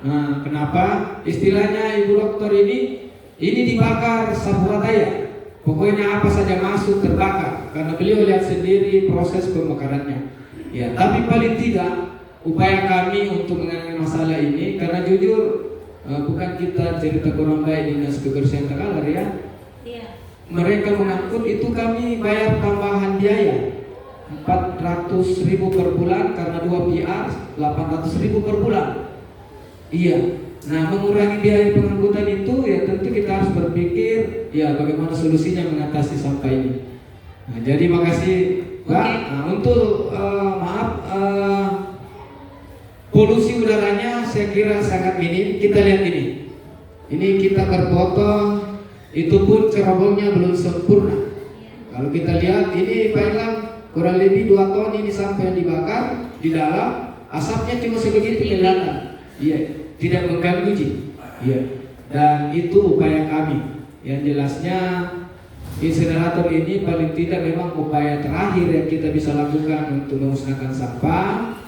Nah, kenapa? Istilahnya Ibu Dokter ini dibakar saburadaya. Pokoknya apa saja masuk terbakar. Karena beliau lihat sendiri proses pembakarannya. Ya, tapi paling tidak upaya kami untuk menangani masalah ini, karena jujur bukan kita cerita kurang baik dinas kebersihan Tegalar ya. Iya. Mereka mengangkut itu kami bayar tambahan biaya 400.000 per bulan karena 2 PR 800.000 per bulan. Iya. Nah, mengurangi biaya pengangkutan itu ya tentu kita harus berpikir ya bagaimana solusinya mengatasi sampah ini. Nah, jadi makasih Pak. Nah, untuk polusi udaranya saya kira sangat minim. Kita lihat ini. Ini kita berfoto, itu pun cerobongnya belum sempurna. Kalau kita lihat ini Pak Ilham, kurang lebih 2 ton ini sampah yang dibakar di dalam, asapnya cuma sebegitu kelihatan. Iya, tidak mengganggu Ji. Iya. Dan itu upaya kami. Yang jelasnya insinerator ini paling tidak memang upaya terakhir yang kita bisa lakukan untuk memusnahkan sampah.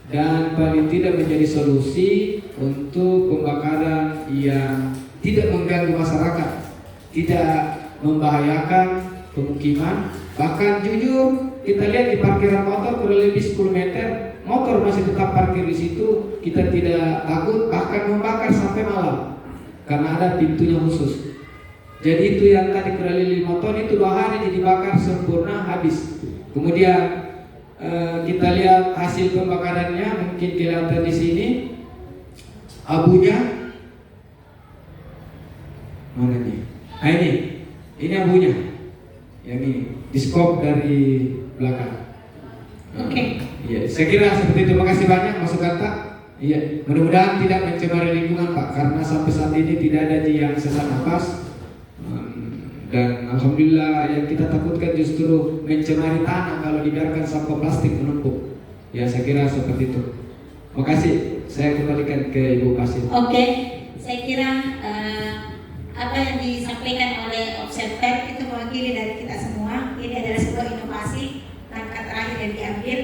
Dan paling tidak menjadi solusi untuk pembakaran yang tidak mengganggu masyarakat, tidak membahayakan pemukiman. Bahkan jujur kita lihat di parkiran motor kurang lebih 10 meter, motor masih tetap parkir di situ. Kita tidak takut, bahkan membakar sampai malam karena ada pintunya khusus. Jadi itu yang tadi kurang lebih 5 ton itu 2 hari dibakar sempurna habis. Kemudian kita lihat hasil pembakarannya, mungkin kelihatan di sini abunya mana nih? Nah ini abunya, yang ini di skop dari belakang. Oke. Iya, saya kira seperti itu. Makasih banyak masukan Pak. Iya, mudah-mudahan tidak mencemari lingkungan Pak, karena sampai saat ini tidak ada yang sesak nafas. Dan alhamdulillah yang kita takutkan justru mencemari tanah kalau dibiarkan sampah plastik menumpuk. Ya saya kira seperti itu. Makasih. Saya kembalikan ke Ibu Pasir. Oke, saya kira apa yang disampaikan oleh observer itu mewakili dari kita semua. Ini adalah sebuah inovasi, langkah terakhir yang diambil.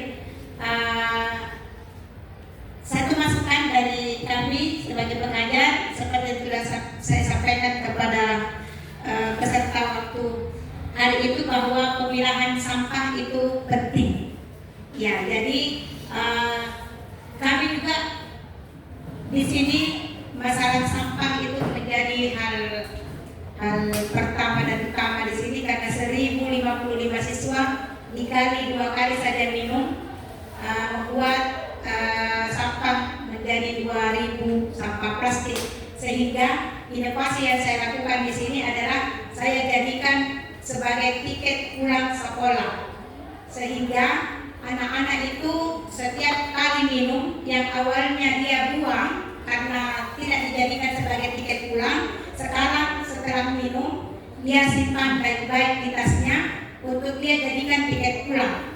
Satu masukan dari kami sebagai pengajar seperti yang sudah saya sampaikan kepada peserta waktu hari itu bahwa pemilahan sampah itu penting. Ya, jadi kami juga di sini masalah sampah itu menjadi hal pertama dan utama di sini karena 1055 siswa dikali 2 kali saja minum membuat sampah menjadi 2000 sampah plastik, sehingga inovasi yang saya lakukan di sini adalah saya jadikan sebagai tiket pulang sekolah, sehingga anak-anak itu setiap kali minum yang awalnya dia buang karena tidak dijadikan sebagai tiket pulang, sekarang setelah minum dia simpan baik-baik di tasnya untuk dia jadikan tiket pulang.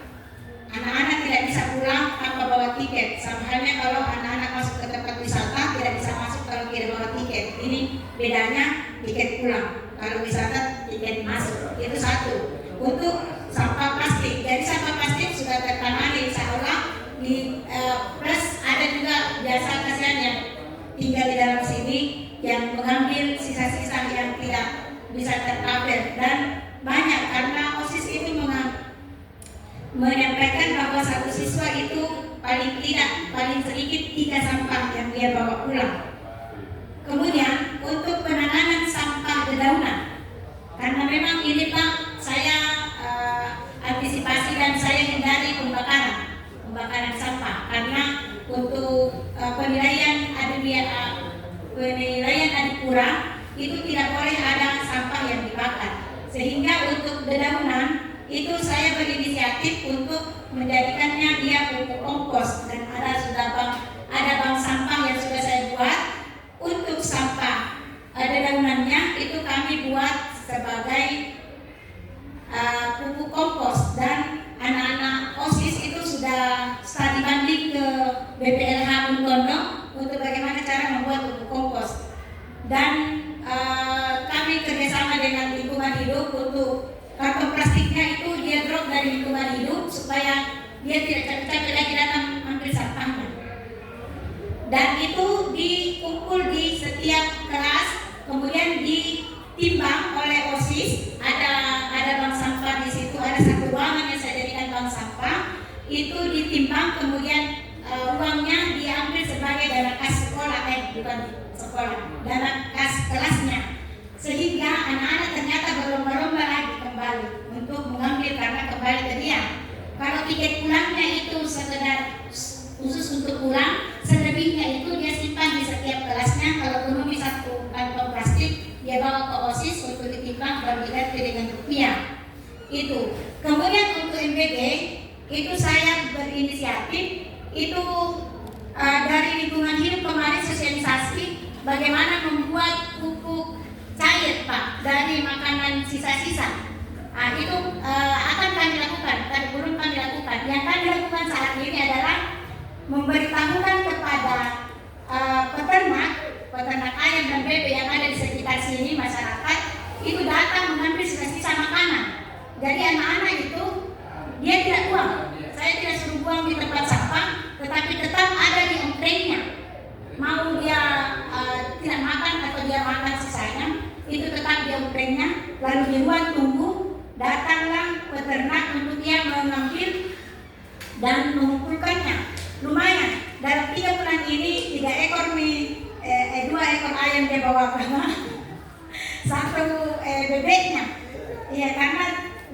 Anak-anak tidak bisa pulang tanpa bawa tiket. Sama halnya kalau anak-anak masuk ke tempat wisata tidak bisa masuk kalau tidak bawa tiket. Ini bedanya tiket pulang. Kalau wisata tiket masuk. Itu satu. Untuk sampah plastik. Jadi sampah plastik sudah tertangani insya Allah. Plus ada juga jasa kasihan yang tinggal di dalam sini yang mengambil sisa-sisa yang tidak bisa tercover, dan banyak karena OSIS itu menyampaikan bahwa satu siswa itu paling sedikit 3 sampah yang dia bawa pulang. Kemudian untuk penanganan sampah dedaunan, karena memang ini Pak saya antisipasi dan saya hindari pembakaran sampah, karena untuk penilaian adipura itu tidak boleh ada sampah yang dibakar, sehingga untuk dedaunan itu saya berinisiatif untuk menjadikannya dia pupuk kompos, dan ada bank sampah yang sudah saya buat untuk sampah dedaunannya itu kami buat sebagai pupuk kompos, dan anak-anak OSIS itu sudah studi banding ke BPLH Muntondo untuk bagaimana cara membuat pupuk kompos, dan kami kerjasama dengan lingkungan hidup untuk kantong plastiknya itu dia drop dari lingkungan hidup supaya dia tidak capek-capek lagi datang ambil sampahnya. Dan itu dikumpul di setiap kelas, kemudian ditimbang oleh OSIS. Ada bank sampah di situ, ada satu ruangan yang saya jadikan bank sampah. Itu ditimbang, kemudian uangnya diambil sebagai dana kas sekolah, bukan sekolah, dana kas kelasnya. Sehingga anak-anak ternyata berlomba-lomba lagi kembali untuk mengambil karena kembali ke dia. Kalau tiket pulangnya itu sekedar khusus untuk pulang, selebihnya itu dia simpan di setiap kelasnya. Kalau penuhi satu kantong plastik, dia bawa ke OSIS untuk ditimbang baru diganti dengan rupiah. Itu. Kemudian untuk MBG itu saya berinisiatif itu dari lingkungan hidup kemarin sosialisasi bagaimana membuat pupuk cair Pak dari makanan sisa-sisa. Itu akan kami lakukan, belum kami lakukan. Yang kami lakukan saat ini adalah memberitahukan kepada peternak ayam dan bebek yang ada di sekitar sini, masyarakat itu datang mengambil sisa-sisa makanan. Jadi anak-anak itu dia tidak buang. Saya tidak suruh buang di tempat sampah, tetapi tetap ada di emplengnya. Mau dia tidak makan atau dia makan sisanya, itu tetap di emplengnya. Lalu di ruang tunggu datanglah peternak untuk dia mengambil dan mengumpulkannya. Lumayan, dalam 3 bulan ini 2 ekor ayam dia bawa karena 1 bebeknya. Ya karena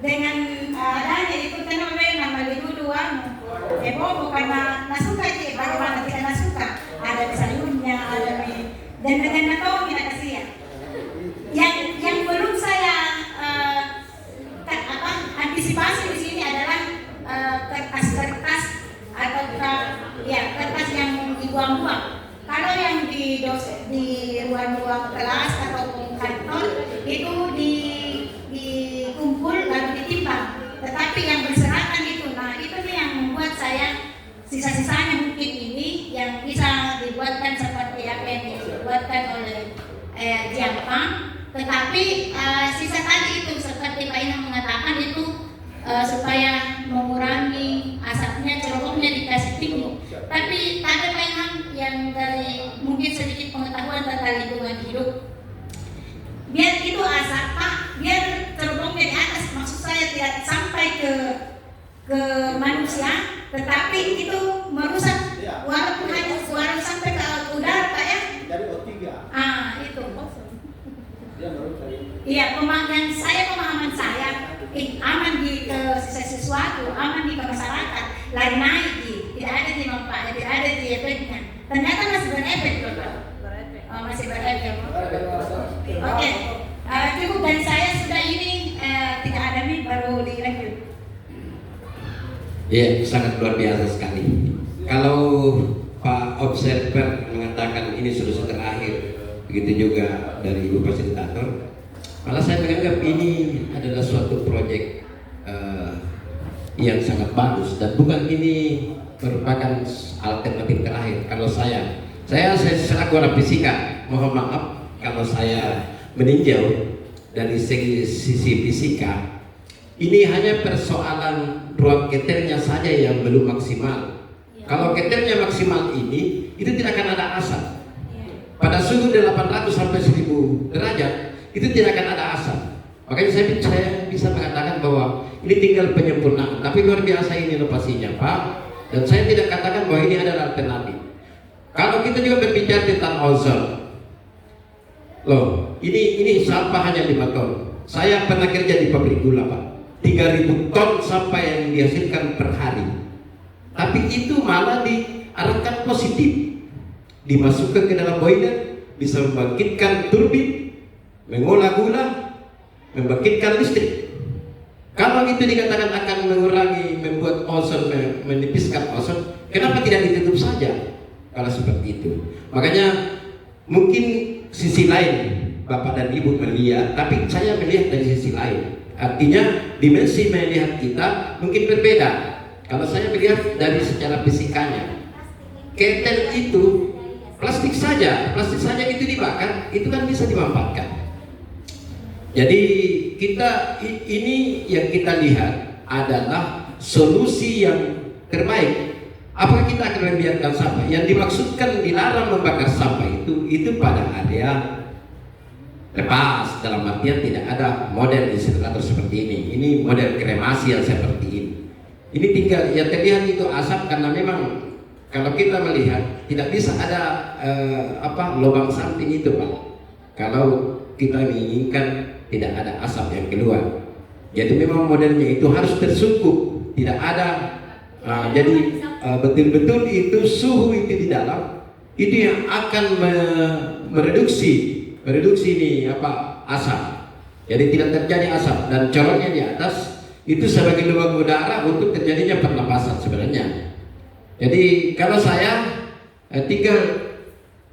dengan adanya itu kenapa nama diduduan bobo karena nasuka itu bagaimana tidak nasuka, ada sayurnya, ada mie, dan dengan tahu kita kasih ya. Yang belum saya antisipasi di sini adalah kertas-kertas atau kertas yang dibuang-buang. Kalau yang di ruang-ruang kelas ataupun kantor itu dikumpul lalu ditimbang. Tetapi yang berserakan itu, itu yang membuat saya sisa-sisanya mungkin ini yang bisa dibuatkan seperti apa yang dibuatkan oleh Jampang. Tetapi sisa tadi itu seperti Pak Ina mengatakan itu supaya mengurangi asapnya, cerobongnya dikasih tinggi. Tapi ada memang yang dari mungkin sedikit pengetahuan tentang lingkungan hidup. Biar itu asap Pak, biar terbang dari atas, maksud saya tidak sampai ke manusia, tetapi itu merusak walaupun hanya suara sampai ke udara Pak ya. Dari O3. Itu. Dia merusak. Iya, pemahaman saya aman di sesuatu, aman di masyarakat, lari naik tidak ada di manfaat, tidak ada di efeknya. Ternyata masih berefek Dokter. Masih berefek. Oke. Cukup dari saya sudah ini tidak ada nih baru di review. Iya, sangat luar biasa sekali. Kalau Pak Observer mengatakan ini solusi terakhir, begitu juga dari Ibu Fasilitator, malah saya menganggap ini adalah suatu proyek yang sangat bagus dan bukan ini merupakan alternatif terakhir. Kalau saya selaku orang fisika, mohon maaf kalau saya meninjau dari sisi fisika, ini hanya persoalan ruang keternya saja yang belum maksimal. Kalau keternya maksimal ini, itu tidak akan ada asap. Pada suhu 800 sampai 1000 derajat, itu tidak akan ada asap. Makanya saya bisa mengatakan bahwa ini tinggal penyempurnaan. Tapi luar biasa ini inovasinya Pak. Dan saya tidak katakan bahwa ini adalah alternatif. Kalau kita juga berbicara tentang ozon, loh, ini sampah hanya 5 ton. Saya pernah kerja di pabrik gula Pak, 3000 ton sampah yang dihasilkan per hari. Tapi itu malah diarahkan positif, dimasukkan ke dalam boiler, bisa membangkitkan turbin, mengolah gula, membangkitkan listrik. Kalau itu dikatakan akan mengurangi, membuat ozon, menipiskan ozon, kenapa tidak ditutup saja? Kalau seperti itu, makanya mungkin sisi lain Bapak dan Ibu melihat, tapi saya melihat dari sisi lain. Artinya dimensi melihat kita mungkin berbeda. Kalau saya melihat dari secara fisikanya, ketel itu plastik saja itu dibakar, itu kan bisa dimanfaatkan. Jadi ini yang kita lihat adalah solusi yang terbaik. Apakah kita akan membiarkan sampah? Yang dimaksudkan dilarang membakar sampah itu pada area lepas, dalam artian tidak ada model insinerator seperti ini. Ini model kremasi yang seperti ini. Ini tinggal yang terlihat itu asap karena memang kalau kita melihat tidak bisa ada lubang samping itu Pak. Kalau kita menginginkan tidak ada asap yang keluar, jadi memang modelnya itu harus tersungkup, tidak ada. Jadi betul-betul itu suhu itu di dalam itu yang akan mereduksi ini asap. Jadi tidak terjadi asap dan corongnya di atas itu sebagai lubang udara untuk terjadinya pernapasan sebenarnya. Jadi kalau saya tinggal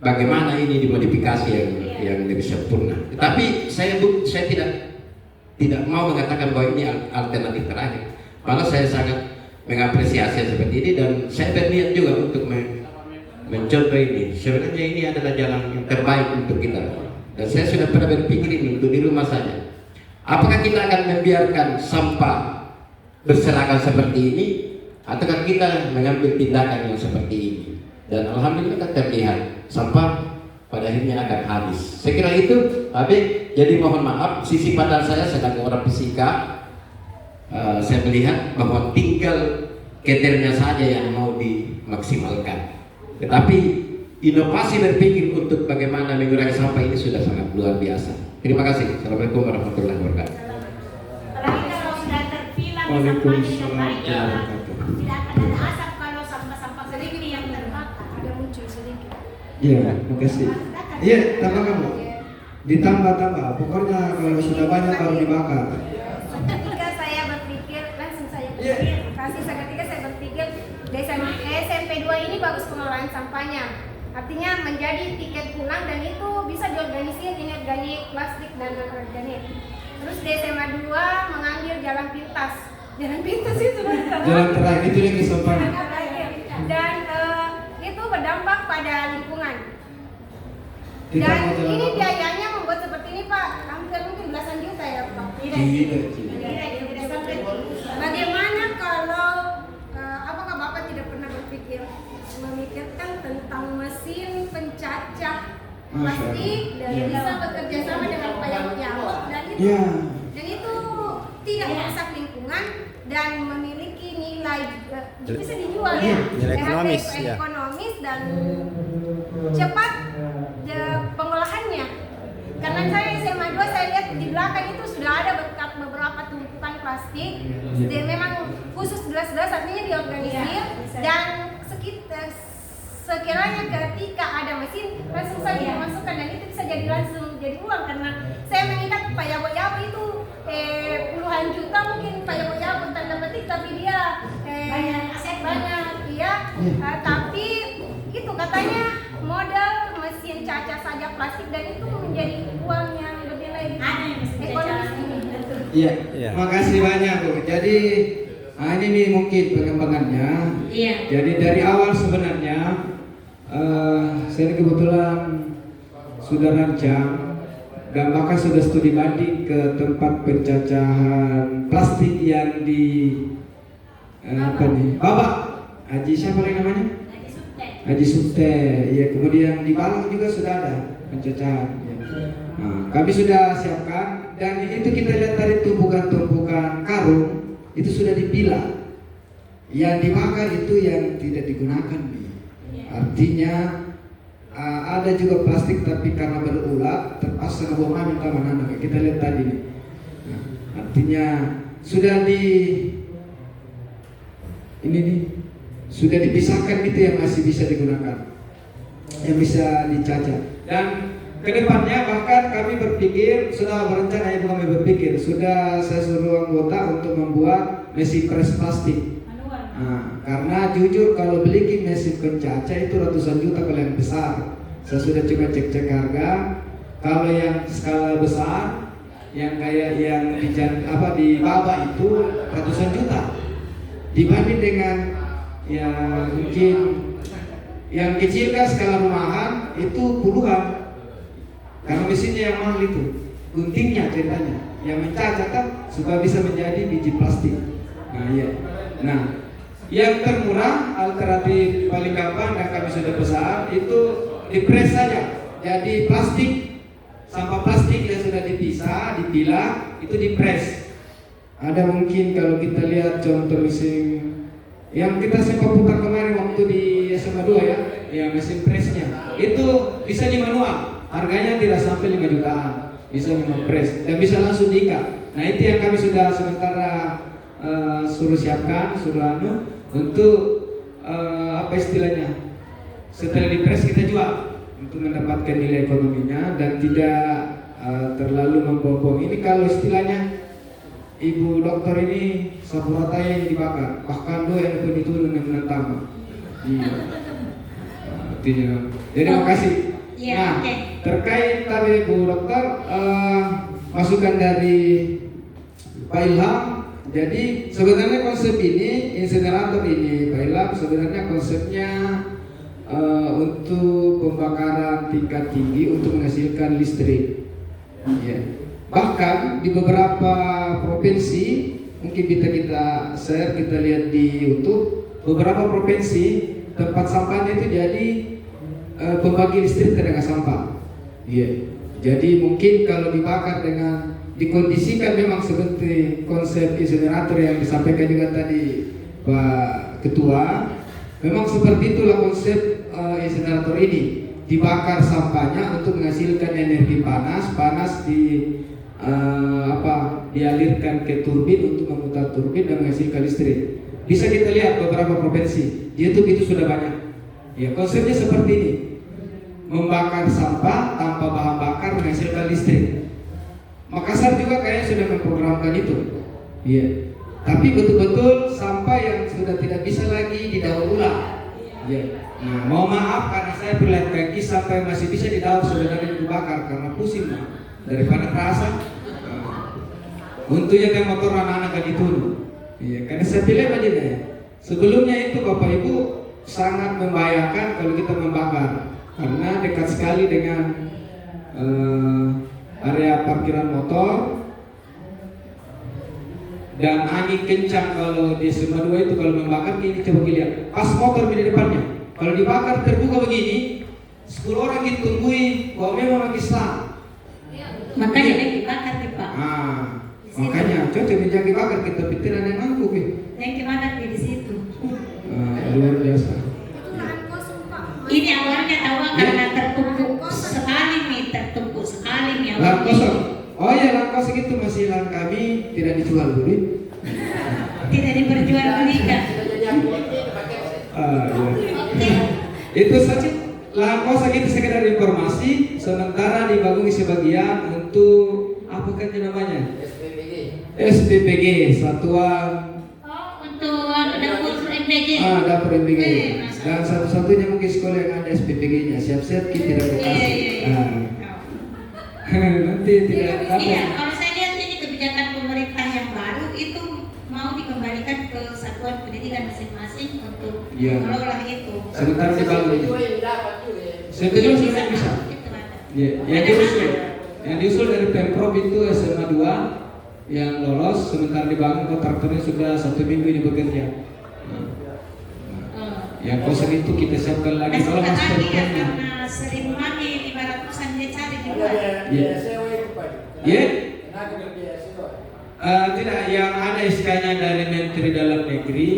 bagaimana ini dimodifikasi yang lebih sempurna. Tetapi saya tidak mau mengatakan bahwa ini alternatif terakhir. Malah saya sangat mengapresiasi seperti ini dan saya berniat juga untuk mencontoh ini. Sebenarnya ini adalah jalan yang terbaik untuk kita. Dan saya sudah pernah berpikir ini untuk di rumah saja. Apakah kita akan membiarkan sampah berserakan seperti ini, ataukah kita mengambil tindakan yang seperti ini? Dan alhamdulillah terlihat sampah pada akhirnya akan habis. Saya kira itu. Jadi mohon maaf, sisi pandang saya sebagai orang fisika, saya melihat bahwa tinggal ketelnya saja yang mau dimaksimalkan. Tetapi inovasi berpikir untuk bagaimana mengurangi sampah ini sudah sangat luar biasa. Terima kasih. Assalamualaikum warahmatullahi wabarakatuh. Apalagi kalau sudah terpilah sampah dengan baik, tidak akan ada asap kalau sampah-sampah sering ini yang terbakar. Ada muncul sedikit. Iya, terima kasih. Iya, tambah kamu. Ditambah-tambah. Pokoknya kalau sudah banyak baru dibakar. Seketika saya berpikir, seketika saya berpikir SMP 2 ini bagus pengelolaan sampahnya. Artinya menjadi tiket pulang dan itu bisa diorganisir inorganik, plastik dan non-organik. Terus di SMA 2 mengambil jalan pintas. Jalan pintas itu Jalan terakhir itu yang kesopanan. Dan itu berdampak pada lingkungan. Dan ini biayanya membuat seperti ini Pak, hampir mungkin belasan juta ya Pak. Bagaimana kalau apakah Bapak tidak pernah berpikir memikirkan tentang mesin pencacah Masya plastik dan Iya. bisa bekerja sama dengan payung-payung Iya. dan itu tidak merusak lingkungan dan memiliki nilai juga bisa dijual ya, Nilai ekonomis, ya. ekonomis dan cepat pengolahannya. Karena saya SMA 2 saya lihat di belakang itu sudah ada beberapa tumpukan plastik dan memang khusus gelas-gelas artinya diorganisir dan sekiranya ketika ada mesin langsung saja dimasukkan dan itu bisa jadi langsung jadi uang karena saya mengingat Pak Yabo itu puluhan juta mungkin Pak Yabo tanda petik tapi dia banyak iya tapi itu katanya modal mesin caca saja plastik dan itu menjadi uang yang bernilai ekonomis ini. Iya. Iya. Makasih banyak Bu. Jadi ini nih mungkin pengembangannya. Iya. Jadi dari awal sebenarnya saya kebetulan sudah rancang dan bahkan sudah studi banding ke tempat pencacahan plastik yang di Babak Haji siapa lagi namanya? Haji Sute. Ya, kemudian di Balang juga sudah ada pencacahan. Ya. Nah, kami sudah siapkan dan itu kita lihat dari tumpukan-tumpukan karung itu sudah dipilah. Yang dibakar itu yang tidak digunakan. Artinya ada juga plastik tapi karena berulat terpaksa ngebuang minta mana kita lihat tadi nih. Nah, artinya sudah ini nih sudah dipisahkan gitu yang masih bisa digunakan, yang bisa dicaca. Dan kedepannya bahkan kami berpikir sudah berencana kami berpikir sudah saya suruh anggota untuk membuat mesin pres plastik. Nah, karena jujur kalau beli mesin pencaca itu ratusan juta kalau yang besar. Saya sudah coba cek harga. Kalau yang skala besar, yang kayak yang di bawah itu ratusan juta. Dibanding dengan yang mungkin yang kecil kan skala rumahan itu puluhan. Karena mesinnya yang mahal itu, guntingnya ceritanya, yang mencaca kan supaya bisa menjadi biji plastik. Nah iya. Nah, yang termurah alternatif paling gampang dan kami sudah pesan itu dipres saja. Jadi plastik, sampah plastik yang sudah dipisah, dipilah itu dipres. Ada mungkin kalau kita lihat contoh mesin yang kita sempat putar kemarin waktu di SMA 2 ya mesin presnya itu bisa di manual, harganya tidak sampai 5 jutaan, bisa memang pres dan bisa langsung diikat. Nah itu yang kami sudah sementara suruh siapkan, suruh untuk apa istilahnya, setelah dipres kita jual untuk mendapatkan nilai ekonominya dan tidak terlalu membombong. Ini kalau istilahnya ibu dokter ini sapu ratanya yang dibakar, bahkan yang pun diturun yang menentang. Iya. Artinya. Jadi makasih. Iya, Nah, oke. terkait tadi Bu Dokter masukan dari Pak Ilham. Jadi sebenarnya konsep ini insinerator ini Pak Ilham sebenarnya konsepnya untuk pembakaran tingkat tinggi untuk menghasilkan listrik. Ya. Bahkan di beberapa provinsi mungkin kita share, kita lihat di YouTube beberapa provinsi tempat sampahnya itu jadi pembagi listrik tenaga sampah. Iya. Jadi mungkin kalau dibakar dengan dikondisikan memang seperti konsep insinerator yang disampaikan juga tadi Pak Ketua, memang seperti itulah konsep insinerator ini. Dibakar sampahnya untuk menghasilkan energi panas dialirkan ke turbin untuk memutar turbin dan menghasilkan listrik. Bisa kita lihat beberapa provinsi di YouTube itu sudah banyak. Ya, konsepnya seperti ini. Membakar sampah tanpa bahan bakar menghasilkan listrik. Makassar juga kayaknya sudah memprogramkan itu. Iya. Tapi betul-betul sampah yang sudah tidak bisa lagi didaur ulang. Iya. Nah, mau maaf karena saya perlihatkan sampah yang masih bisa didaur sebenarnya dibakar karena pusing daripada terasa. Untungnya kayak motor anak-anak gak diturun. Iya, karena saya pilih aja deh. Sebelumnya itu Bapak Ibu sangat membahayakan kalau kita membakar karena dekat sekali dengan area parkiran motor dan angin kencang kalau di SMA 2 itu kalau membakar ini coba lihat pas motor di depannya Kalau dibakar terbuka begini, 10 orang itu tungguin bahwa memang lagi Islam. Makanya dia dibakar nih Pak. Makanya cocok menjadi bakar kita pitiran yang angkuh. Yang gimana di situ? Luar biasa. Itu lahan kosong Pak. Ini awalnya tahu karena tertumpuk sekali nih, tertumpuk sekali nih Lahan awalnya. kosong. Oh iya, lahan kosong itu masih lahan kami, tidak dijual beli. Tidak diperjualbelikan. Oke. Itu saja. Lahan kosong itu sekedar informasi. Sementara dibangun sebagian untuk apa kan namanya? SPPG, Satuan Untuk dapur MPG. Dapur MPG. Masuk. Dan satu-satunya mungkin sekolah yang ada SPPG-nya. Siap-siap kita tidak kasih. Nanti tidak apa. Iya, kalau saya lihat ini kebijakan pemerintah yang baru itu mau dikembalikan ke satuan pendidikan masing-masing untuk Iya. mengelola itu. Sebentar dibangun. Sebetulnya sudah bisa. Itu ada. Ya, yang diusul dari Pemprov itu SMA 2 yang lolos, sebentar dibangun kontraktornya sudah 1 minggu ini bekerja. Yang kosong itu kita siapkan lagi kalau Sebentar master lagi ya, plan-nya. karena 1.500-an dia cari di luar. Ya, tidak, yang ada SK-nya dari Menteri Dalam Negeri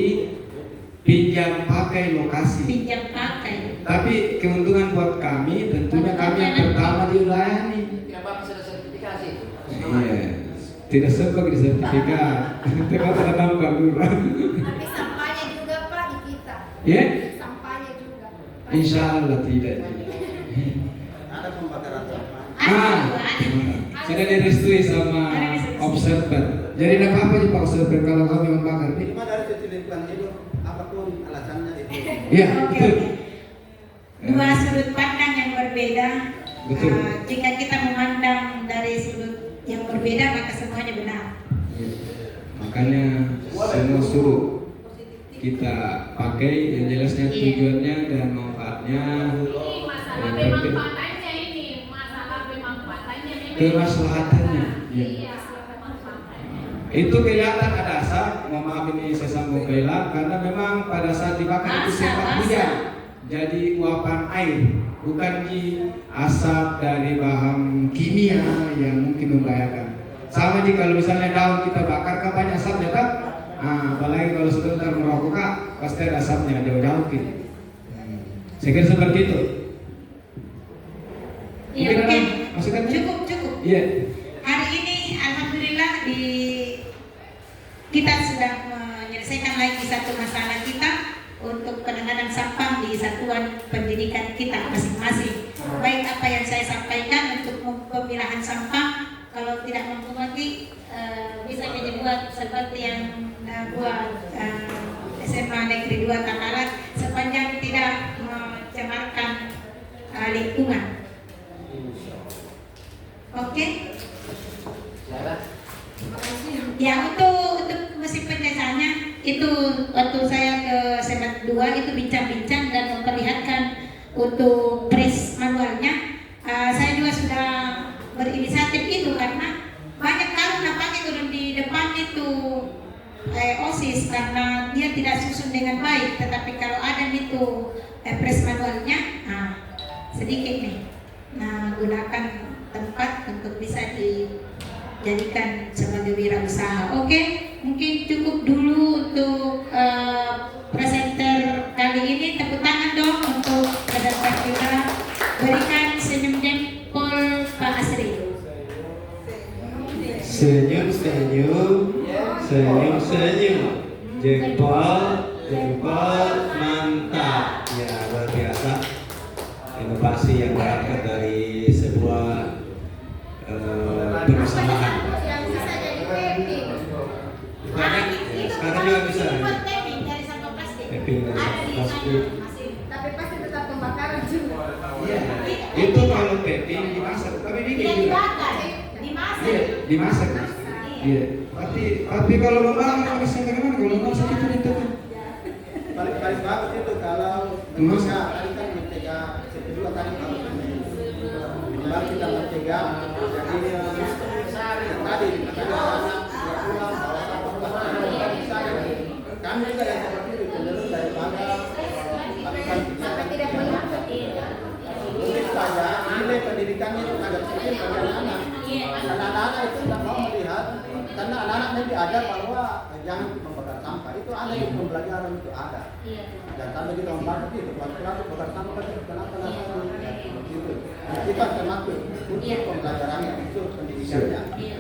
pinjam pakai lokasi. Pinjam pakai. Tapi keuntungan buat kami, tentunya kami yang pertama dilayani. Iya, tidak sempat di sertifikat. Kita tidak tambah lurah. Tapi sampahnya juga Pak di kita. Ya, Sampahnya juga. insya Allah tidak. Ada pembakaran sampah. Sudah direstui sama observer. Jadi tidak apa-apa sih Pak observer kalau kami membakar. Cuma dari sisi lingkungan hidup, apapun alasannya itu. Iya, Oke, betul. oke. Dua sudut pandang yang berbeda. Betul. Jika kita memandang dari sudut yang berbeda maka semuanya benar. Makanya semua suruh kita pakai yang jelasnya Iya. tujuannya dan manfaatnya. Ini masalah pemanfaatannya ini, masalah pemanfaatannya memang. Kemaslahatannya. Iya. Iya, pemanfaatannya. Itu kelihatan ada asap, mohon maaf ini saya sambung bela karena memang pada saat dibakar itu sempat hujan. Jadi uapan air, bukan di asap dari bahan kimia yang mungkin membahayakan. Sama di kalau misalnya daun kita bakar kan banyak asapnya kan? Apalagi kalau sebentar merokok Kak, pasti ada asapnya jauh-jauh gitu. Saya kira seperti itu. Iya, Mungkin oke. ada masukan? Cukup. Iya. Hari ini alhamdulillah kita sudah menyelesaikan lagi satu masalah kita untuk penanganan sampah di satuan pendidikan kita masing-masing. Baik apa yang saya sampaikan untuk pemilahan sampah, kalau tidak mampu lagi bisa dibuat seperti yang buat SMA Negeri 2 Takalar sepanjang tidak mencemarkan lingkungan. Oke? Ya untuk mesin penjajahnya itu waktu saya ke Semat 2 itu bincang-bincang dan memperlihatkan untuk press manualnya. Saya juga sudah berinisiatif itu karena banyak karung nampaknya turun di depan itu OSIS karena dia tidak susun dengan baik, tetapi kalau ada itu press manualnya, sedikit nih. Gunakan tempat untuk bisa dijadikan sebagai wirausaha. Oke, mungkin cukup dulu untuk presenter kali ini. Tepuk tangan dong untuk peserta kita. Berikan senyum jempol Pak Asri. Senyum, jempol, mantap. Ya, luar biasa. Inovasi yang berangkat dari sebuah perusahaan. Yang bisa jadi camping. Sekarang juga bisa. Buat taping dari sampah plastik. Taping dari Ada sampah di plastik. sana masih. Tapi pasti tetap pembakaran juga. Iya. Itu kalau taping dimasak, tapi bikin Tidak juga. dibakar, dimasak. Iya, dimasak. Iya. Tapi kalau membakar bisa bagaimana? Kalau masak itu ditepung. Paling bagus itu kalau Masa? tadi kan mentega kedua tadi kalau minimal kita mentega jadi yang tadi kami juga yang seperti itu cenderung daripada lakukan diajar bahwa jangan membakar sampah. Itu ada di pembelajaran itu ada. Iya. Dan sampai kita membakar itu, pelan-pelan bakar sampah itu kenapa gitu. Kita termasuk untuk pembelajarannya, itu pendidikannya. Iya.